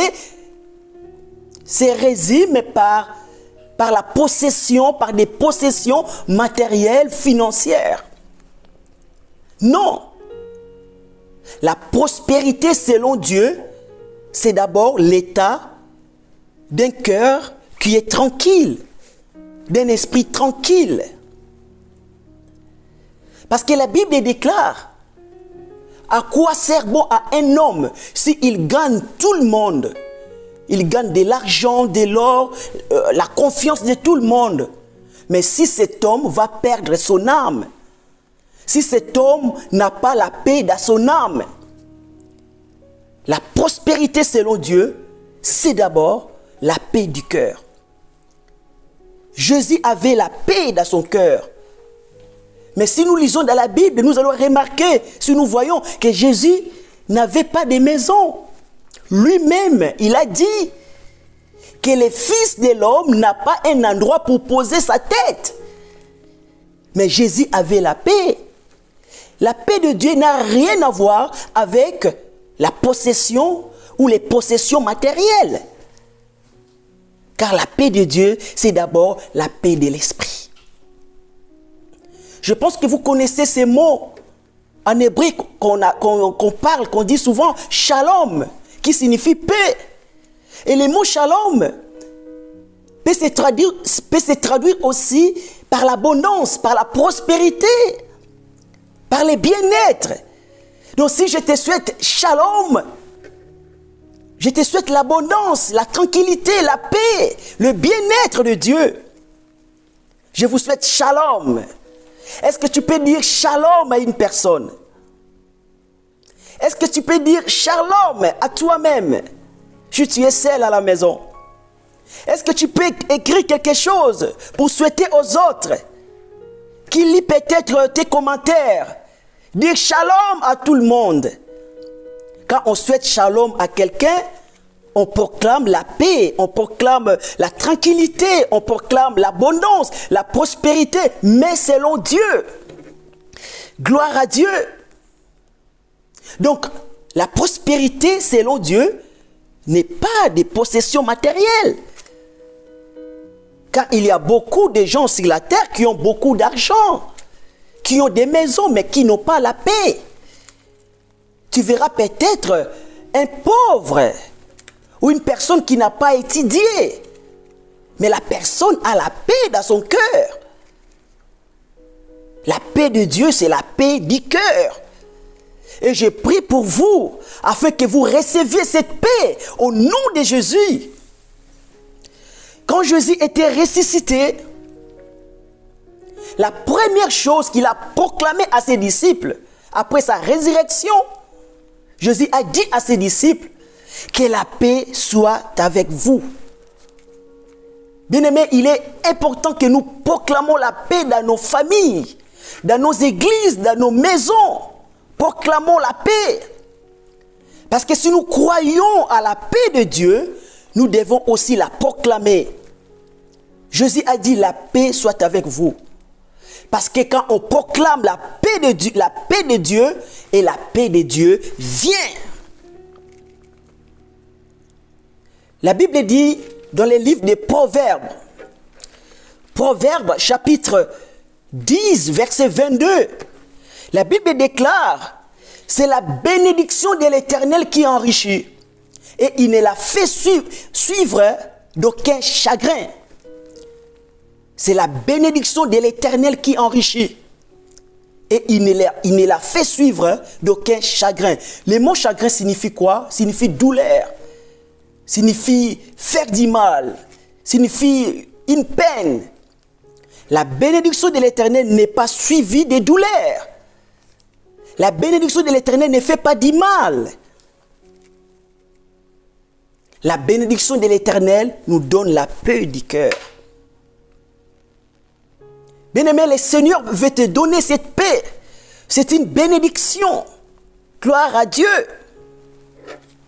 se résume par la possession, par des possessions matérielles, financières. Non. La prospérité selon Dieu, c'est d'abord l'état d'un cœur qui est tranquille, d'un esprit tranquille. Parce que la Bible déclare, à quoi sert bon à un homme s'il gagne tout le monde? Il gagne de l'argent, de l'or, la confiance de tout le monde. Mais si cet homme va perdre son âme, si cet homme n'a pas la paix dans son âme, la prospérité selon Dieu, c'est d'abord la paix du cœur. Jésus avait la paix dans son cœur. Mais si nous lisons dans la Bible, nous allons remarquer, si nous voyons que Jésus n'avait pas de maison, lui-même, il a dit que le Fils de l'homme n'a pas un endroit pour poser sa tête. Mais Jésus avait la paix. La paix de Dieu n'a rien à voir avec la possession ou les possessions matérielles. Car la paix de Dieu, c'est d'abord la paix de l'esprit. Je pense que vous connaissez ces mots en hébreu qu'on parle, qu'on dit souvent shalom, qui signifie paix. Et le mot shalom peut se traduire aussi par l'abondance, par la prospérité, par le bien-être. Donc si je te souhaite shalom, je te souhaite l'abondance, la tranquillité, la paix, le bien-être de Dieu. Je vous souhaite shalom. Est-ce que tu peux dire shalom à une personne? Est-ce que tu peux dire shalom à toi-même si tu es seul à la maison? Est-ce que tu peux écrire quelque chose pour souhaiter aux autres qui lit peut-être tes commentaires? Dire shalom à tout le monde. Quand on souhaite shalom à quelqu'un, on proclame la paix, on proclame la tranquillité, on proclame l'abondance, la prospérité, mais selon Dieu. Gloire à Dieu. Donc, la prospérité selon Dieu n'est pas des possessions matérielles. Car il y a beaucoup de gens sur la terre qui ont beaucoup d'argent, qui ont des maisons, mais qui n'ont pas la paix. Tu verras peut-être un pauvre ou une personne qui n'a pas étudié, mais la personne a la paix dans son cœur. La paix de Dieu, c'est la paix du cœur. Et je prie pour vous, afin que vous receviez cette paix au nom de Jésus. Quand Jésus était ressuscité, la première chose qu'il a proclamée à ses disciples, après sa résurrection, Jésus a dit à ses disciples, que la paix soit avec vous. Bien-aimés, il est important que nous proclamons la paix dans nos familles, dans nos églises, dans nos maisons. Proclamons la paix. Parce que si nous croyons à la paix de Dieu, nous devons aussi la proclamer. Jésus a dit, la paix soit avec vous. Parce que quand on proclame la paix de Dieu, et la paix de Dieu vient. La Bible dit dans les livres des Proverbes, Proverbes chapitre 10, verset 22, la Bible déclare, c'est la bénédiction de l'Éternel qui enrichit, et il ne la fait suivre d'aucun chagrin. C'est la bénédiction de l'Éternel qui enrichit, et il ne la fait suivre d'aucun chagrin. Le mot chagrin signifie quoi? Signifie douleur, signifie faire du mal, signifie une peine. La bénédiction de l'Éternel n'est pas suivie de douleurs. La bénédiction de l'Éternel ne fait pas du mal. La bénédiction de l'Éternel nous donne la paix du cœur. Bien-aimé, le Seigneur veut te donner cette paix. C'est une bénédiction. Gloire à Dieu.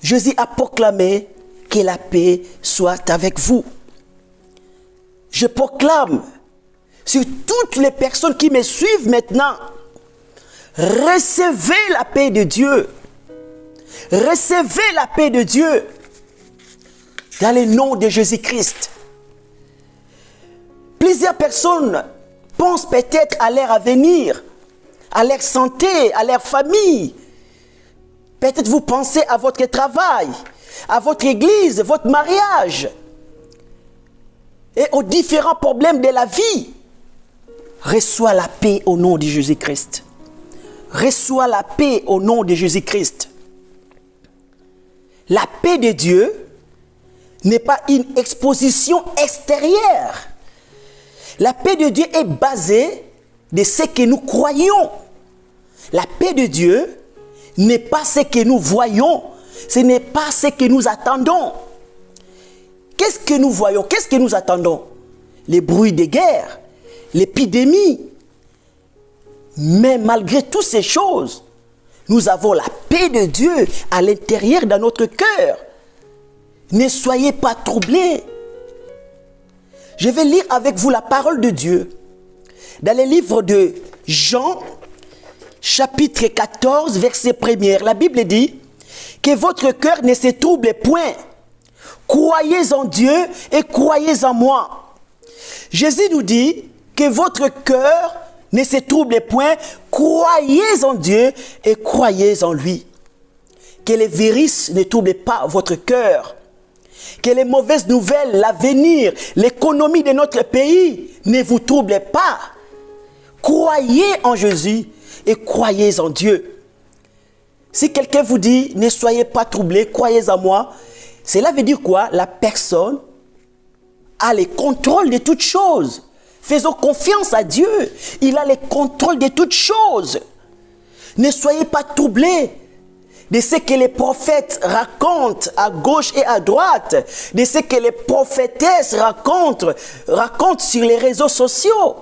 Jésus a proclamé que la paix soit avec vous. Je proclame sur toutes les personnes qui me suivent maintenant, recevez la paix de Dieu. Recevez la paix de Dieu dans le nom de Jésus-Christ. Plusieurs personnes pensent peut-être à leur avenir, à leur santé, à leur famille. Peut-être vous pensez à votre travail, à votre église, votre mariage et aux différents problèmes de la vie. Reçois la paix au nom de Jésus-Christ. Reçois la paix au nom de Jésus-Christ. La paix de Dieu n'est pas une exposition extérieure. La paix de Dieu est basée de ce que nous croyons. La paix de Dieu n'est pas ce que nous voyons, ce n'est pas ce que nous attendons. Qu'est-ce que nous voyons? Qu'est-ce que nous attendons? Les bruits de guerre, l'épidémie. Mais malgré toutes ces choses, Nous avons la paix de Dieu à l'intérieur de notre cœur. Ne soyez pas troublés. Je vais lire avec vous la parole de Dieu dans le livre de Jean, chapitre 14, verset 1er. La Bible dit que votre cœur ne se trouble point. Croyez en Dieu et croyez en moi. Jésus nous dit que votre cœur ne se trouble point. Croyez en Dieu et croyez en lui. Que les virus ne troublent pas votre cœur. Que les mauvaises nouvelles, l'avenir, l'économie de notre pays ne vous troublent pas. Croyez en Jésus et croyez en Dieu. Si quelqu'un vous dit, ne soyez pas troublés, croyez en moi, cela veut dire quoi? La personne a le contrôle de toutes choses. Faisons confiance à Dieu. Il a le contrôle de toutes choses. Ne soyez pas troublés de ce que les prophètes racontent à gauche et à droite, de ce que les prophétesses racontent sur les réseaux sociaux.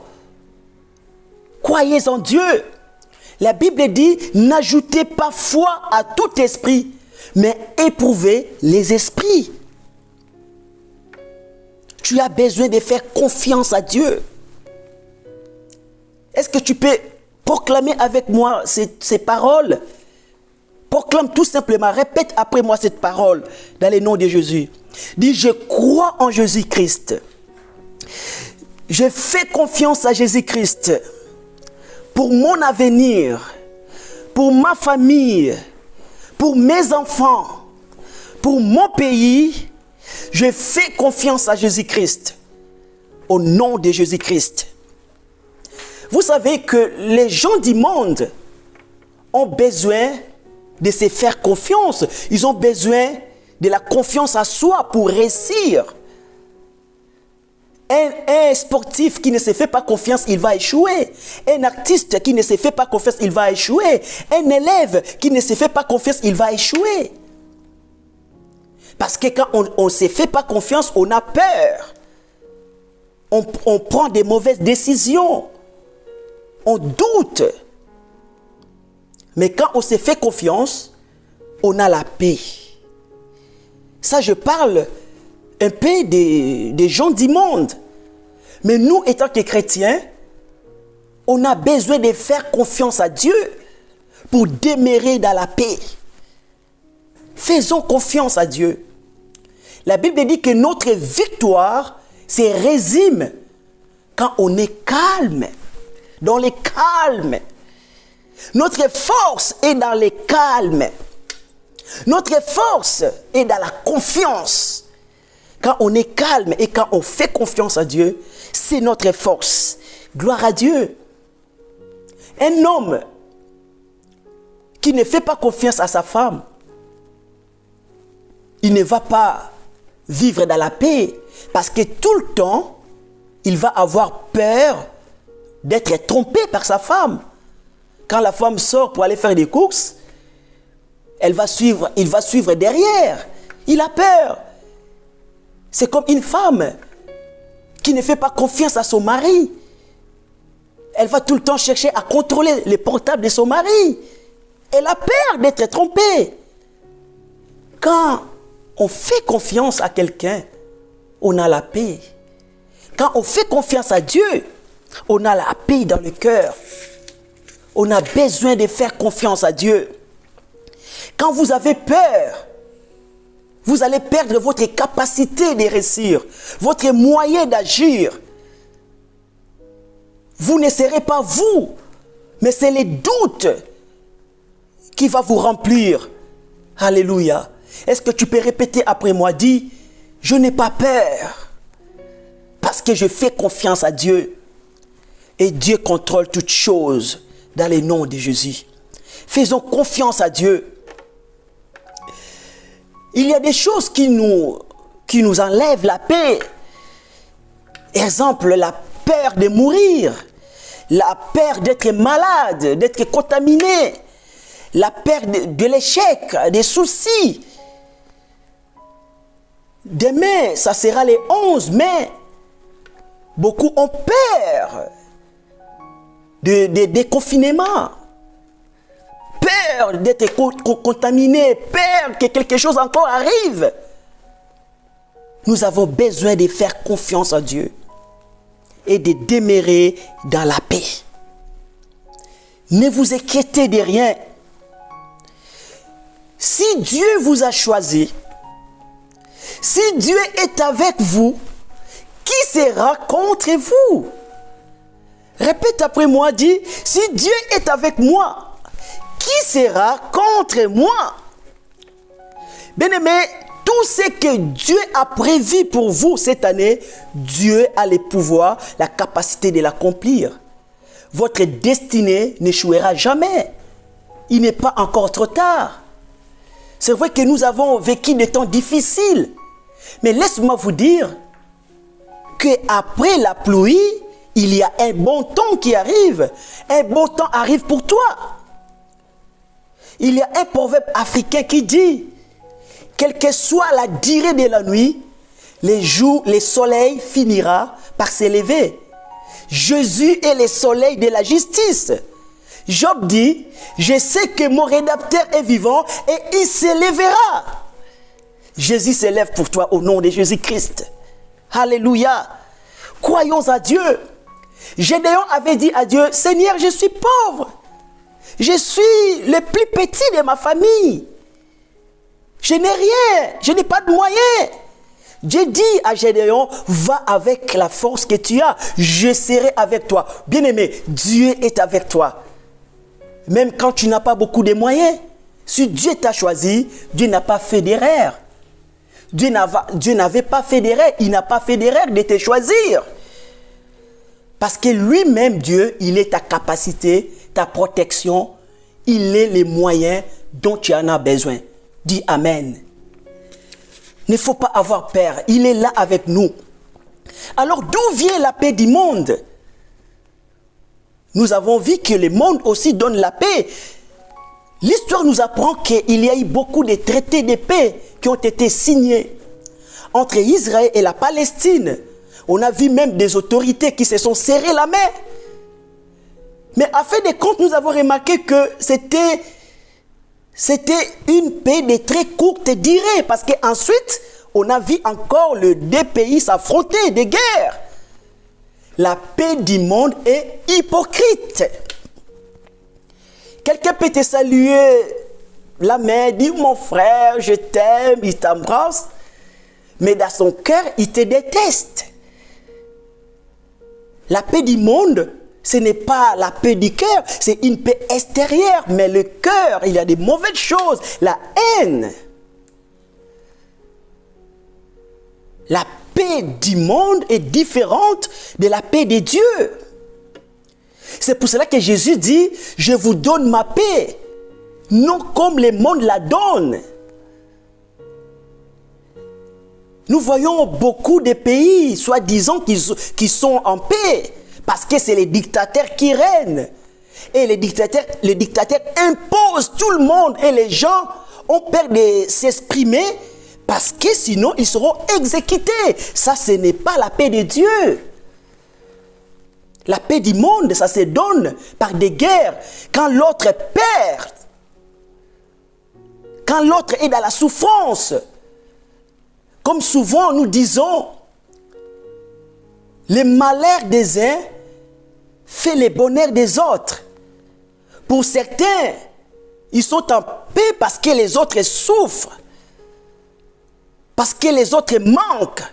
Croyez en Dieu. La Bible dit, n'ajoutez pas foi à tout esprit, mais éprouvez les esprits. Tu as besoin de faire confiance à Dieu. Est-ce que tu peux proclamer avec moi ces paroles? Proclame tout simplement, répète après moi cette parole dans le nom de Jésus. Dis, je crois en Jésus-Christ. Je fais confiance à Jésus-Christ pour mon avenir, pour ma famille, pour mes enfants, pour mon pays. Je fais confiance à Jésus-Christ au nom de Jésus-Christ. Vous savez que les gens du monde ont besoin de se faire confiance. Ils ont besoin de la confiance à soi pour réussir. Un sportif qui ne se fait pas confiance, il va échouer. Un artiste qui ne se fait pas confiance, il va échouer. Un élève qui ne se fait pas confiance, il va échouer. Parce que quand on ne se fait pas confiance, on a peur. On prend des mauvaises décisions. On doute. Mais quand on se fait confiance, on a la paix. Ça, je parle un peu des gens du monde. Mais nous, étant que chrétiens, on a besoin de faire confiance à Dieu pour demeurer dans la paix. Faisons confiance à Dieu. La Bible dit que notre victoire se résume quand on est calme. Dans le calme. Notre force est dans le calme. Notre force est dans la confiance. Quand on est calme et quand on fait confiance à Dieu, c'est notre force. Gloire à Dieu. Un homme qui ne fait pas confiance à sa femme, il ne va pas vivre dans la paix parce que tout le temps, il va avoir peur d'être trompé par sa femme. Quand la femme sort pour aller faire des courses, il va suivre derrière. Il a peur. C'est comme une femme qui ne fait pas confiance à son mari. Elle va tout le temps chercher à contrôler les portables de son mari. Elle a peur d'être trompée. Quand on fait confiance à quelqu'un, on a la paix. Quand on fait confiance à Dieu, on a la paix dans le cœur. On a besoin de faire confiance à Dieu. Quand vous avez peur, vous allez perdre votre capacité de réussir, votre moyen d'agir. Vous ne serez pas vous, mais c'est les doutes qui vont vous remplir. Alléluia. Est-ce que tu peux répéter après moi? Dis, je n'ai pas peur parce que je fais confiance à Dieu. Et Dieu contrôle toutes choses dans le nom de Jésus. Faisons confiance à Dieu. Il y a des choses qui nous enlèvent la paix. Exemple, la peur de mourir, la peur d'être malade, d'être contaminé, la peur de l'échec, des soucis. Demain, ça sera le 11 mai. Beaucoup ont peur de déconfinement. peur d'être contaminé, peur que quelque chose encore arrive. Nous avons besoin de faire confiance en Dieu et de demeurer dans la paix. Ne vous inquiétez de rien. Si Dieu vous a choisi, si Dieu est avec vous, qui sera contre vous? Répète après moi, dis, si Dieu est avec moi, qui sera contre moi? Bien-aimé, tout ce que Dieu a prévu pour vous cette année, Dieu a le pouvoir, la capacité de l'accomplir. Votre destinée n'échouera jamais. Il n'est pas encore trop tard. C'est vrai que nous avons vécu des temps difficiles. Mais laisse-moi vous dire qu'après la pluie, il y a un bon temps qui arrive. Un bon temps arrive pour toi. Il y a un proverbe africain qui dit, quelle que soit la durée de la nuit, le soleil finira par s'élever. Jésus est le soleil de la justice. Job dit, je sais que mon rédempteur est vivant et il s'élèvera. Jésus s'élève pour toi au nom de Jésus-Christ. Alléluia. Croyons à Dieu. Gédéon avait dit à Dieu, Seigneur, je suis pauvre. Je suis le plus petit de ma famille. Je n'ai rien. Je n'ai pas de moyens. Dieu dit à Gédéon, va avec la force que tu as. Je serai avec toi. Bien-aimé, Dieu est avec toi. Même quand tu n'as pas beaucoup de moyens. Si Dieu t'a choisi, Dieu n'a pas fait d'erreur. Dieu n'avait pas fait d'erreur. Il n'a pas fait d'erreur de te choisir. Parce que lui-même, Dieu, il est ta capacité, ta protection. Il est les moyens dont tu en as besoin. Dis Amen. Il ne faut pas avoir peur. Il est là avec nous. Alors, d'où vient la paix du monde? Nous avons vu que le monde aussi donne la paix. L'histoire nous apprend qu'il y a eu beaucoup de traités de paix qui ont été signés entre Israël et la Palestine. On a vu même des autorités qui se sont serrées la main. Mais à fin de compte, nous avons remarqué que c'était une paix de très courte durée. Parce qu'ensuite, on a vu encore les deux pays s'affronter, des guerres. La paix du monde est hypocrite. Quelqu'un peut te saluer la main, dire mon frère, je t'aime, il t'embrasse. Mais dans son cœur, il te déteste. La paix du monde, ce n'est pas la paix du cœur, c'est une paix extérieure. Mais le cœur, il y a des mauvaises choses, la haine. La paix du monde est différente de la paix de Dieu. C'est pour cela que Jésus dit, je vous donne ma paix, non comme le monde la donne. Nous voyons beaucoup de pays, soi-disant, qui sont en paix, parce que c'est les dictateurs qui règnent. Et les dictateurs imposent tout le monde, et les gens ont peur de s'exprimer, parce que sinon ils seront exécutés. Ça, ce n'est pas la paix de Dieu. La paix du monde, ça se donne par des guerres. Quand l'autre perd, quand l'autre est dans la souffrance, comme souvent nous disons, le malheur des uns fait le bonheur des autres. Pour certains, ils sont en paix parce que les autres souffrent, parce que les autres manquent.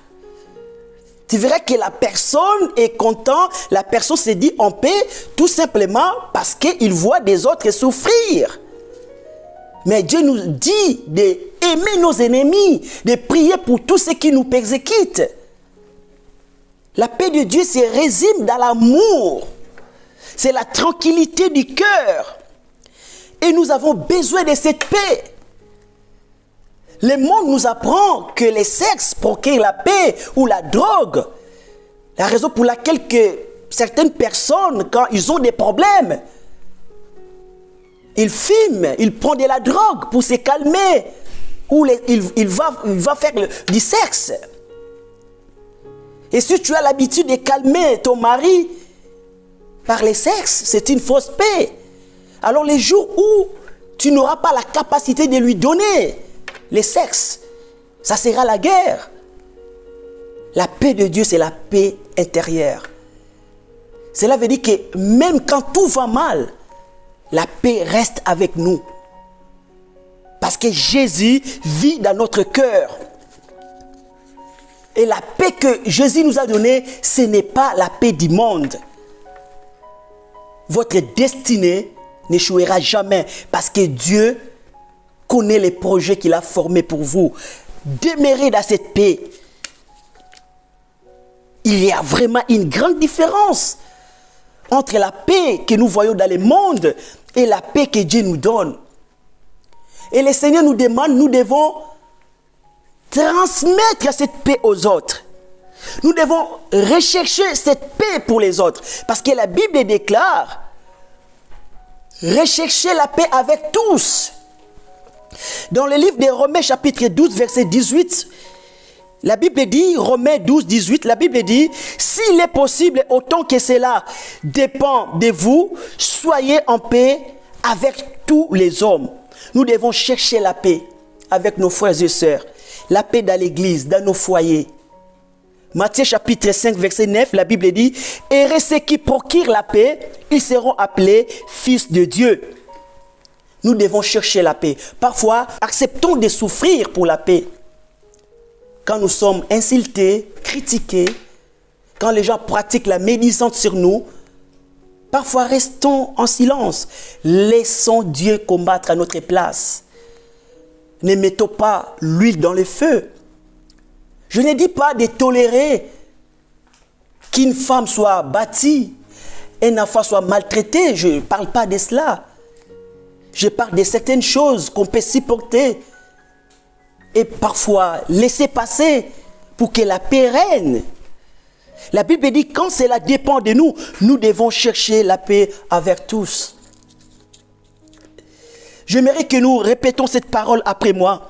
Tu verras que la personne est contente, la personne se dit en paix tout simplement parce qu'il voit des autres souffrir. Mais Dieu nous dit d'aimer nos ennemis, de prier pour tous ceux qui nous persécutent. La paix de Dieu se résume dans l'amour. C'est la tranquillité du cœur. Et nous avons besoin de cette paix. Le monde nous apprend que le sexe procure la paix ou la drogue. La raison pour laquelle certaines personnes, quand ils ont des problèmes, ils fument, ils prennent de la drogue pour se calmer. Ou il va faire du sexe. Et si tu as l'habitude de calmer ton mari par le sexe, c'est une fausse paix. Alors les jours où tu n'auras pas la capacité de lui donner les sexes. Ça sera la guerre. La paix de Dieu, c'est la paix intérieure. Cela veut dire que même quand tout va mal, la paix reste avec nous. Parce que Jésus vit dans notre cœur. Et la paix que Jésus nous a donnée, ce n'est pas la paix du monde. Votre destinée n'échouera jamais parce que Dieu connaît les projets qu'il a formés pour vous. Demeurez dans cette paix. Il y a vraiment une grande différence entre la paix que nous voyons dans le monde et la paix que Dieu nous donne. Et le Seigneur nous demande, nous devons transmettre cette paix aux autres. Nous devons rechercher cette paix pour les autres. Parce que la Bible déclare, recherchez la paix avec tous. Dans le livre de Romains chapitre 12, verset 18, la Bible dit, Romains 12, 18, la Bible dit, s'il est possible, autant que cela dépend de vous, soyez en paix avec tous les hommes. Nous devons chercher la paix avec nos frères et sœurs, la paix dans l'église, dans nos foyers. Matthieu chapitre 5, verset 9, la Bible dit, heureux ceux qui procurent la paix, ils seront appelés fils de Dieu. Nous devons chercher la paix. Parfois, acceptons de souffrir pour la paix. Quand nous sommes insultés, critiqués, quand les gens pratiquent la médisance sur nous, parfois restons en silence. Laissons Dieu combattre à notre place. Ne mettons pas l'huile dans le feu. Je ne dis pas de tolérer qu'une femme soit bâtie, un enfant soit maltraité. Je ne parle pas de cela. Je parle de certaines choses qu'on peut supporter et parfois laisser passer pour que la paix règne. La Bible dit quand cela dépend de nous, nous devons chercher la paix avec tous. J'aimerais que nous répétons cette parole après moi.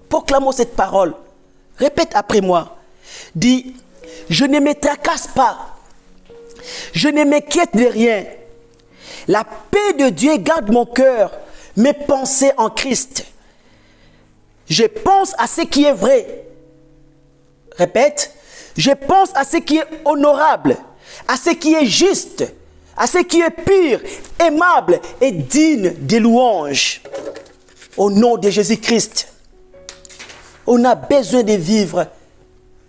Proclamons cette parole. Répète après moi. Dis, je ne me tracasse pas. Je ne m'inquiète de rien. La paix de Dieu garde mon cœur, mes pensées en Christ. Je pense à ce qui est vrai. Répète. Je pense à ce qui est honorable, à ce qui est juste, à ce qui est pur, aimable et digne de louange. Au nom de Jésus-Christ, on a besoin de vivre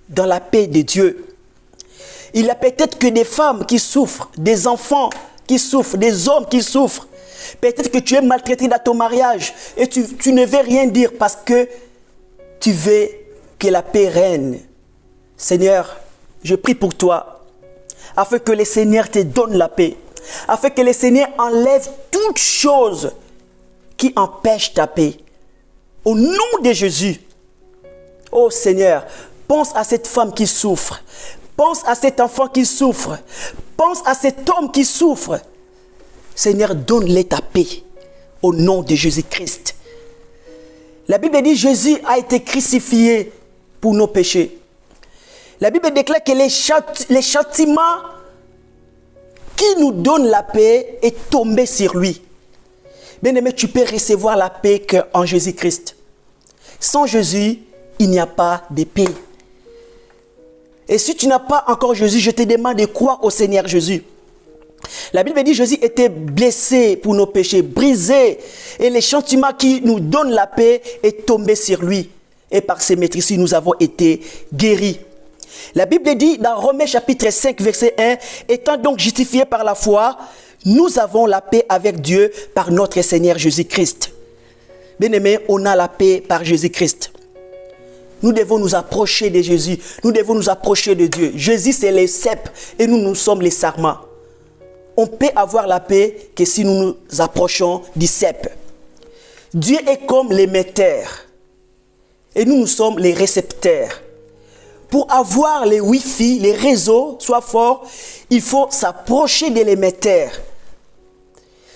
dans la paix de Dieu. Il y a peut-être que des femmes qui souffrent, des enfants qui souffrent, des hommes qui souffrent. Peut-être que tu es maltraité dans ton mariage et tu ne veux rien dire parce que tu veux que la paix règne. Seigneur, je prie pour toi, afin que le Seigneur te donne la paix, afin que le Seigneur enlève toute chose qui empêche ta paix. Au nom de Jésus, oh Seigneur, pense à cette femme qui souffre, pense à cet enfant qui souffre, pense à cet homme qui souffre. Seigneur, donne-les ta paix, au nom de Jésus-Christ. La Bible dit Jésus a été crucifié pour nos péchés. La Bible déclare que les châtiments qui nous donnent la paix est tombé sur lui. Bien-aimé, tu peux recevoir la paix qu'en Jésus-Christ. Sans Jésus, il n'y a pas de paix. Et si tu n'as pas encore Jésus, je te demande de croire au Seigneur Jésus. La Bible dit que Jésus était blessé pour nos péchés, brisé. Et les châtiments qui nous donnent la paix est tombé sur lui. Et par ses maîtrises, nous avons été guéris. La Bible dit dans Romains chapitre 5, verset 1, « Étant donc justifiés par la foi, nous avons la paix avec Dieu par notre Seigneur Jésus-Christ. » Bien-aimés, on a la paix par Jésus-Christ. Nous devons nous approcher de Jésus. Nous devons nous approcher de Dieu. Jésus, c'est les cèpes et nous sommes les sarments. On peut avoir la paix que si nous nous approchons du cèpe. Dieu est comme l'émetteur et nous sommes les récepteurs. Pour avoir les Wi-Fi, les réseaux soient forts, il faut s'approcher de l'émetteur.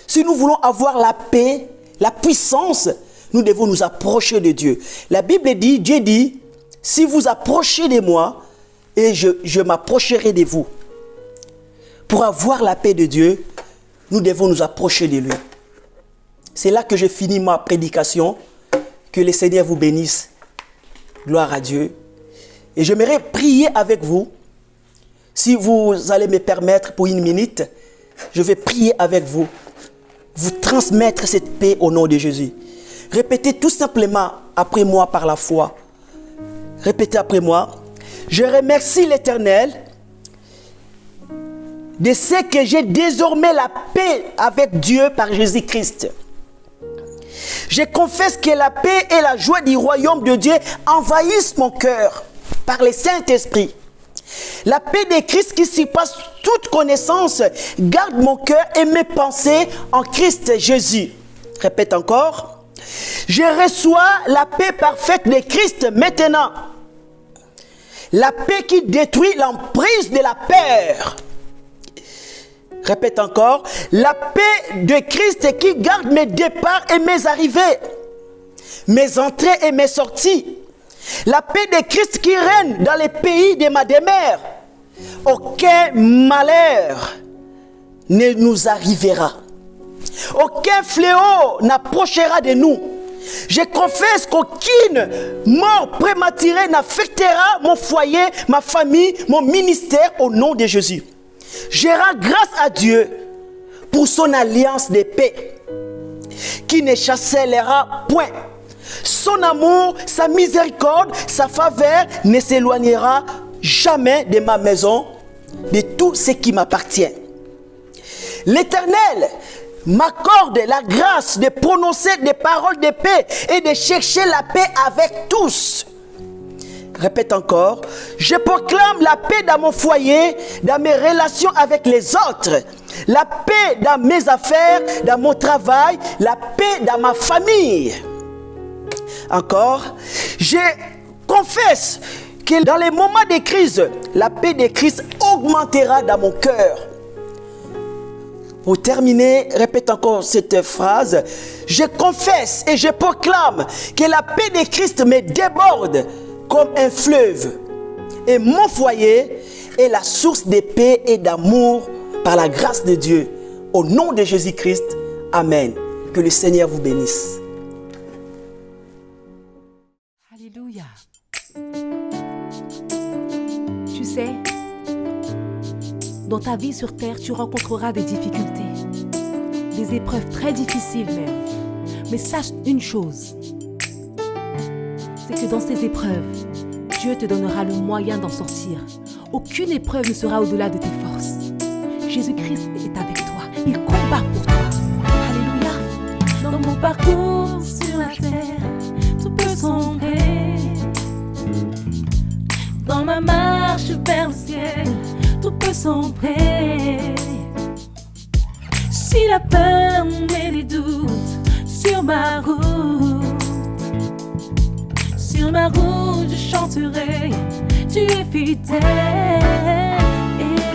Si nous voulons avoir la paix, la puissance, nous devons nous approcher de Dieu. La Bible dit, Dieu dit, si vous approchez de moi, et je m'approcherai de vous. Pour avoir la paix de Dieu, nous devons nous approcher de lui. C'est là que je finis ma prédication. Que le Seigneur vous bénisse. Gloire à Dieu. Et j'aimerais prier avec vous. Si vous allez me permettre pour une minute, je vais prier avec vous. Vous transmettre cette paix au nom de Jésus. Répétez tout simplement après moi par la foi. Répétez après moi. Je remercie l'Éternel de ce que j'ai désormais la paix avec Dieu par Jésus-Christ. Je confesse que la paix et la joie du royaume de Dieu envahissent mon cœur par le Saint-Esprit. La paix de Christ qui surpasse toute connaissance garde mon cœur et mes pensées en Christ Jésus. Répète encore. Je reçois la paix parfaite de Christ maintenant. La paix qui détruit l'emprise de la peur. Répète encore. La paix de Christ qui garde mes départs et mes arrivées, mes entrées et mes sorties. La paix de Christ qui règne dans les pays de ma demeure. Aucun malheur ne nous arrivera. Aucun fléau n'approchera de nous. Je confesse qu'aucune mort prématurée n'affectera mon foyer, ma famille, mon ministère au nom de Jésus. Je rends grâce à Dieu pour son alliance de paix qui ne chancellera point. Son amour, sa miséricorde, sa faveur ne s'éloignera jamais de ma maison, de tout ce qui m'appartient. L'Éternel m'accorde la grâce de prononcer des paroles de paix et de chercher la paix avec tous. Répète encore. Je proclame la paix dans mon foyer, dans mes relations avec les autres. La paix dans mes affaires, dans mon travail, la paix dans ma famille. Encore, je confesse que dans les moments de crise, la paix de Christ augmentera dans mon cœur. Pour terminer, répète encore cette phrase. Je confesse et je proclame que la paix de Christ me déborde comme un fleuve. Et mon foyer est la source de paix et d'amour par la grâce de Dieu. Au nom de Jésus-Christ, Amen. Que le Seigneur vous bénisse. Alléluia. Tu sais, dans ta vie sur terre, tu rencontreras des difficultés, des épreuves très difficiles même. Mais sache une chose, c'est que dans ces épreuves, Dieu te donnera le moyen d'en sortir. Aucune épreuve ne sera au-delà de tes forces. Jésus-Christ est avec toi. Il combat pour toi. Alléluia. Dans mon parcours sur la terre, tout peut sombrer. Dans ma marche vers le ciel, tout peut sombrer. Si la peur met des doutes sur ma route, je chanterai, tu es fidèle,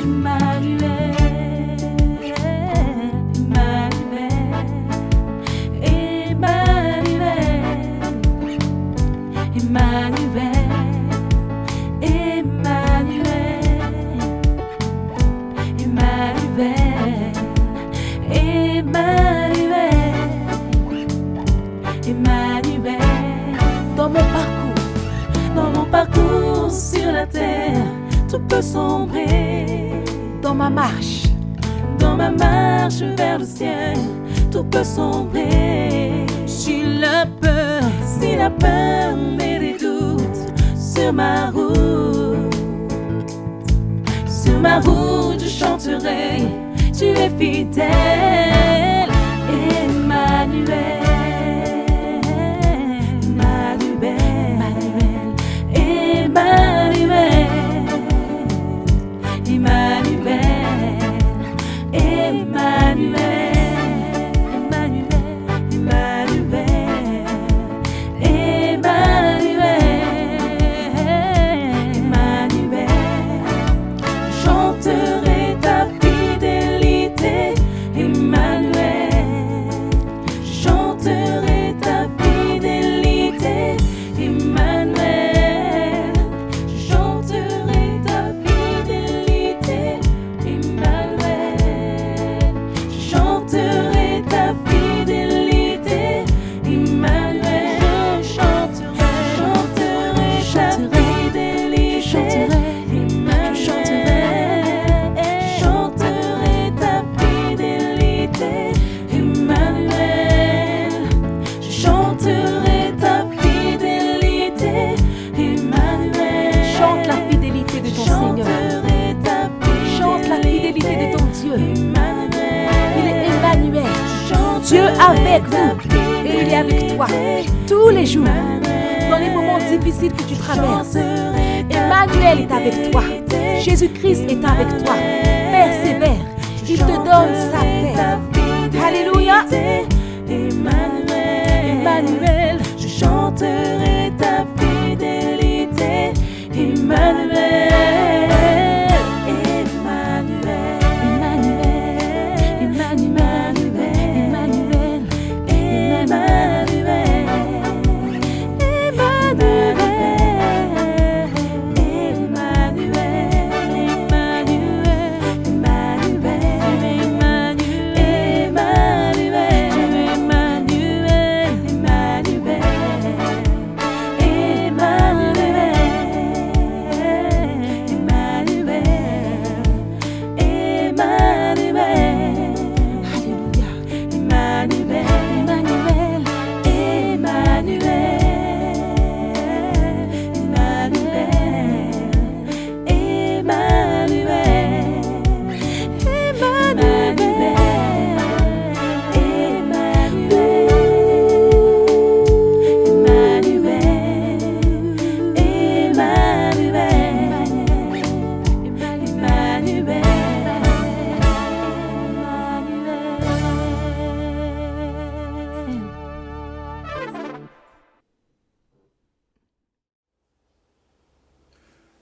Emmanuel, Emmanuel, Emmanuel, Emmanuel, Emmanuel, Emmanuel, Emmanuel. Dans mon parcours sur la terre, tout peut sombrer. Dans ma marche vers le ciel, tout peut sombrer. Si la peur met des doutes sur ma route, je chanterai, tu es fidèle, Emmanuel. Chanterai avec vous et il est avec toi tous les jours. Dans les moments difficiles que tu traverses, Emmanuel est avec toi. Jésus-Christ est avec toi. Persévère. Il te donne sa paix. Alléluia. Emmanuel, Emmanuel, je chanterai ta fidélité. Emmanuel, Emmanuel, Emmanuel, Emmanuel, Emmanuel, Emmanuel,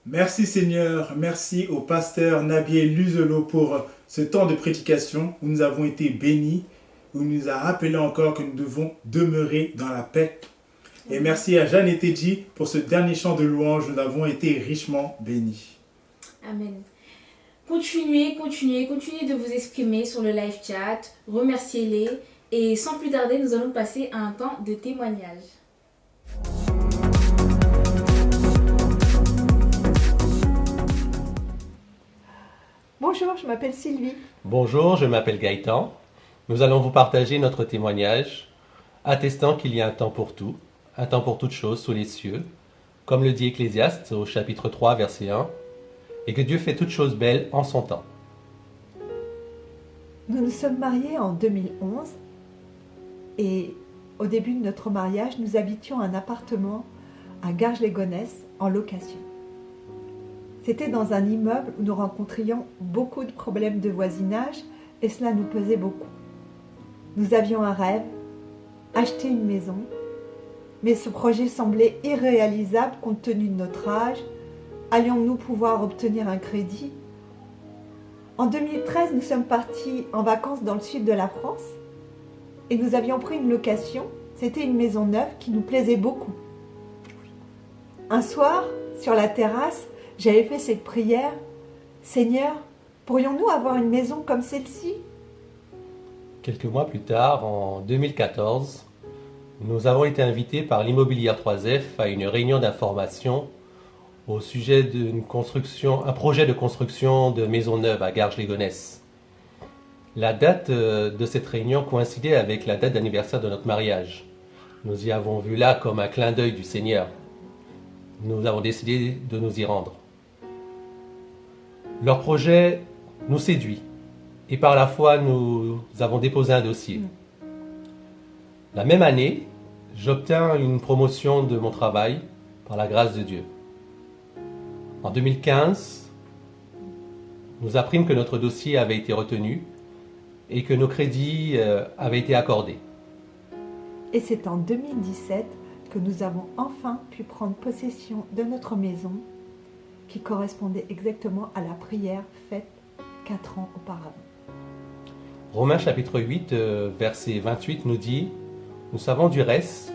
Merci Seigneur, merci au pasteur Nabié Luzolo pour ce temps de prédication où nous avons été bénis, où il nous a rappelé encore que nous devons demeurer dans la paix. Et merci à Jeanne et Teddy pour ce dernier chant de louange, nous avons été richement bénis. Amen. Continuez de vous exprimer sur le live chat, remerciez-les et sans plus tarder, nous allons passer à un temps de témoignage. Bonjour, je m'appelle Sylvie. Bonjour, je m'appelle Gaëtan. Nous allons vous partager notre témoignage, attestant qu'il y a un temps pour tout, un temps pour toutes choses sous les cieux, comme le dit Ecclésiaste au chapitre 3, verset 1, et que Dieu fait toutes choses belles en son temps. Nous nous sommes mariés en 2011 et au début de notre mariage, nous habitions un appartement à Garges-les-Gonesse en location. C'était dans un immeuble où nous rencontrions beaucoup de problèmes de voisinage et cela nous pesait beaucoup. Nous avions un rêve, acheter une maison, mais ce projet semblait irréalisable compte tenu de notre âge. Allions-nous pouvoir obtenir un crédit ? En 2013, nous sommes partis en vacances dans le sud de la France et nous avions pris une location. C'était une maison neuve qui nous plaisait beaucoup. Un soir, sur la terrasse, j'avais fait cette prière. Seigneur, pourrions-nous avoir une maison comme celle-ci ? Quelques mois plus tard, en 2014, nous avons été invités par l'Immobilière 3F à une réunion d'information au sujet un projet de construction de maisons neuves à Garges-les-Gonesse. La date de cette réunion coïncidait avec la date d'anniversaire de notre mariage. Nous y avons vu là comme un clin d'œil du Seigneur. Nous avons décidé de nous y rendre. Leur projet nous séduit et par la foi, nous avons déposé un dossier. La même année, j'obtiens une promotion de mon travail par la grâce de Dieu. En 2015, nous apprîmes que notre dossier avait été retenu et que nos crédits avaient été accordés. Et c'est en 2017 que nous avons enfin pu prendre possession de notre maison qui correspondait exactement à la prière faite 4 ans auparavant. Romains chapitre 8, verset 28 nous dit « Nous savons du reste,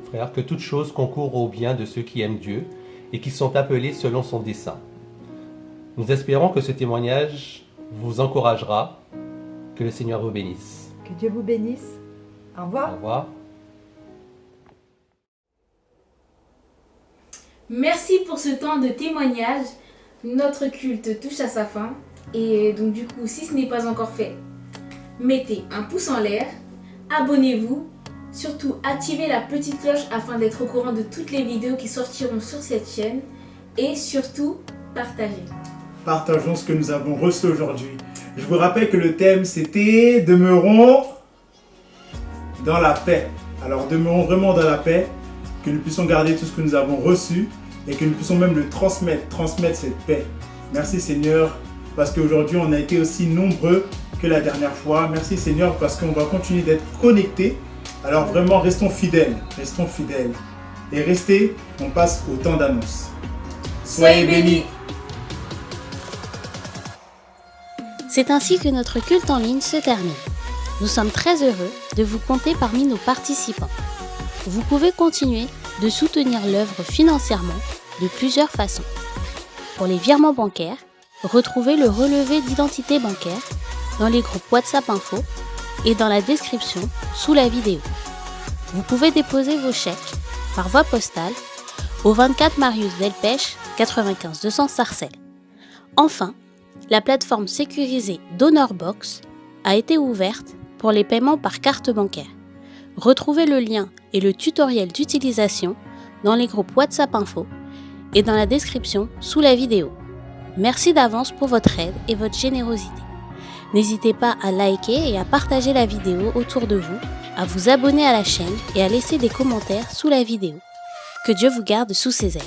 frères, que toute chose concourt au bien de ceux qui aiment Dieu et qui sont appelés selon son dessein. » Nous espérons que ce témoignage vous encouragera. Que le Seigneur vous bénisse. Que Dieu vous bénisse. Au revoir. Au revoir. Merci pour ce temps de témoignage. Notre culte touche à sa fin. Et donc du coup, si ce n'est pas encore fait, mettez un pouce en l'air, abonnez-vous, surtout activez la petite cloche afin d'être au courant de toutes les vidéos qui sortiront sur cette chaîne et surtout, partagez. Partageons ce que nous avons reçu aujourd'hui. Je vous rappelle que le thème c'était « Demeurons dans la paix. Alors demeurons vraiment dans la paix, que nous puissions garder tout ce que nous avons reçu et que nous puissions même le transmettre cette paix. Merci Seigneur, parce qu'aujourd'hui on a été aussi nombreux que la dernière fois. Merci Seigneur, parce qu'on va continuer d'être connectés. Alors vraiment restons fidèles. Et restez, on passe au temps d'annonce. Soyez bénis. C'est ainsi que notre culte en ligne se termine. Nous sommes très heureux de vous compter parmi nos participants. Vous pouvez continuer de soutenir l'œuvre financièrement de plusieurs façons. Pour les virements bancaires, retrouvez le relevé d'identité bancaire dans les groupes WhatsApp Info et dans la description sous la vidéo. Vous pouvez déposer vos chèques par voie postale au 24 Marius Delpech 95 200 Sarcelles. Enfin, la plateforme sécurisée DonorBox a été ouverte pour les paiements par carte bancaire. Retrouvez le lien et le tutoriel d'utilisation dans les groupes WhatsApp Info et dans la description sous la vidéo. Merci d'avance pour votre aide et votre générosité. N'hésitez pas à liker et à partager la vidéo autour de vous, à vous abonner à la chaîne et à laisser des commentaires sous la vidéo. Que Dieu vous garde sous ses ailes.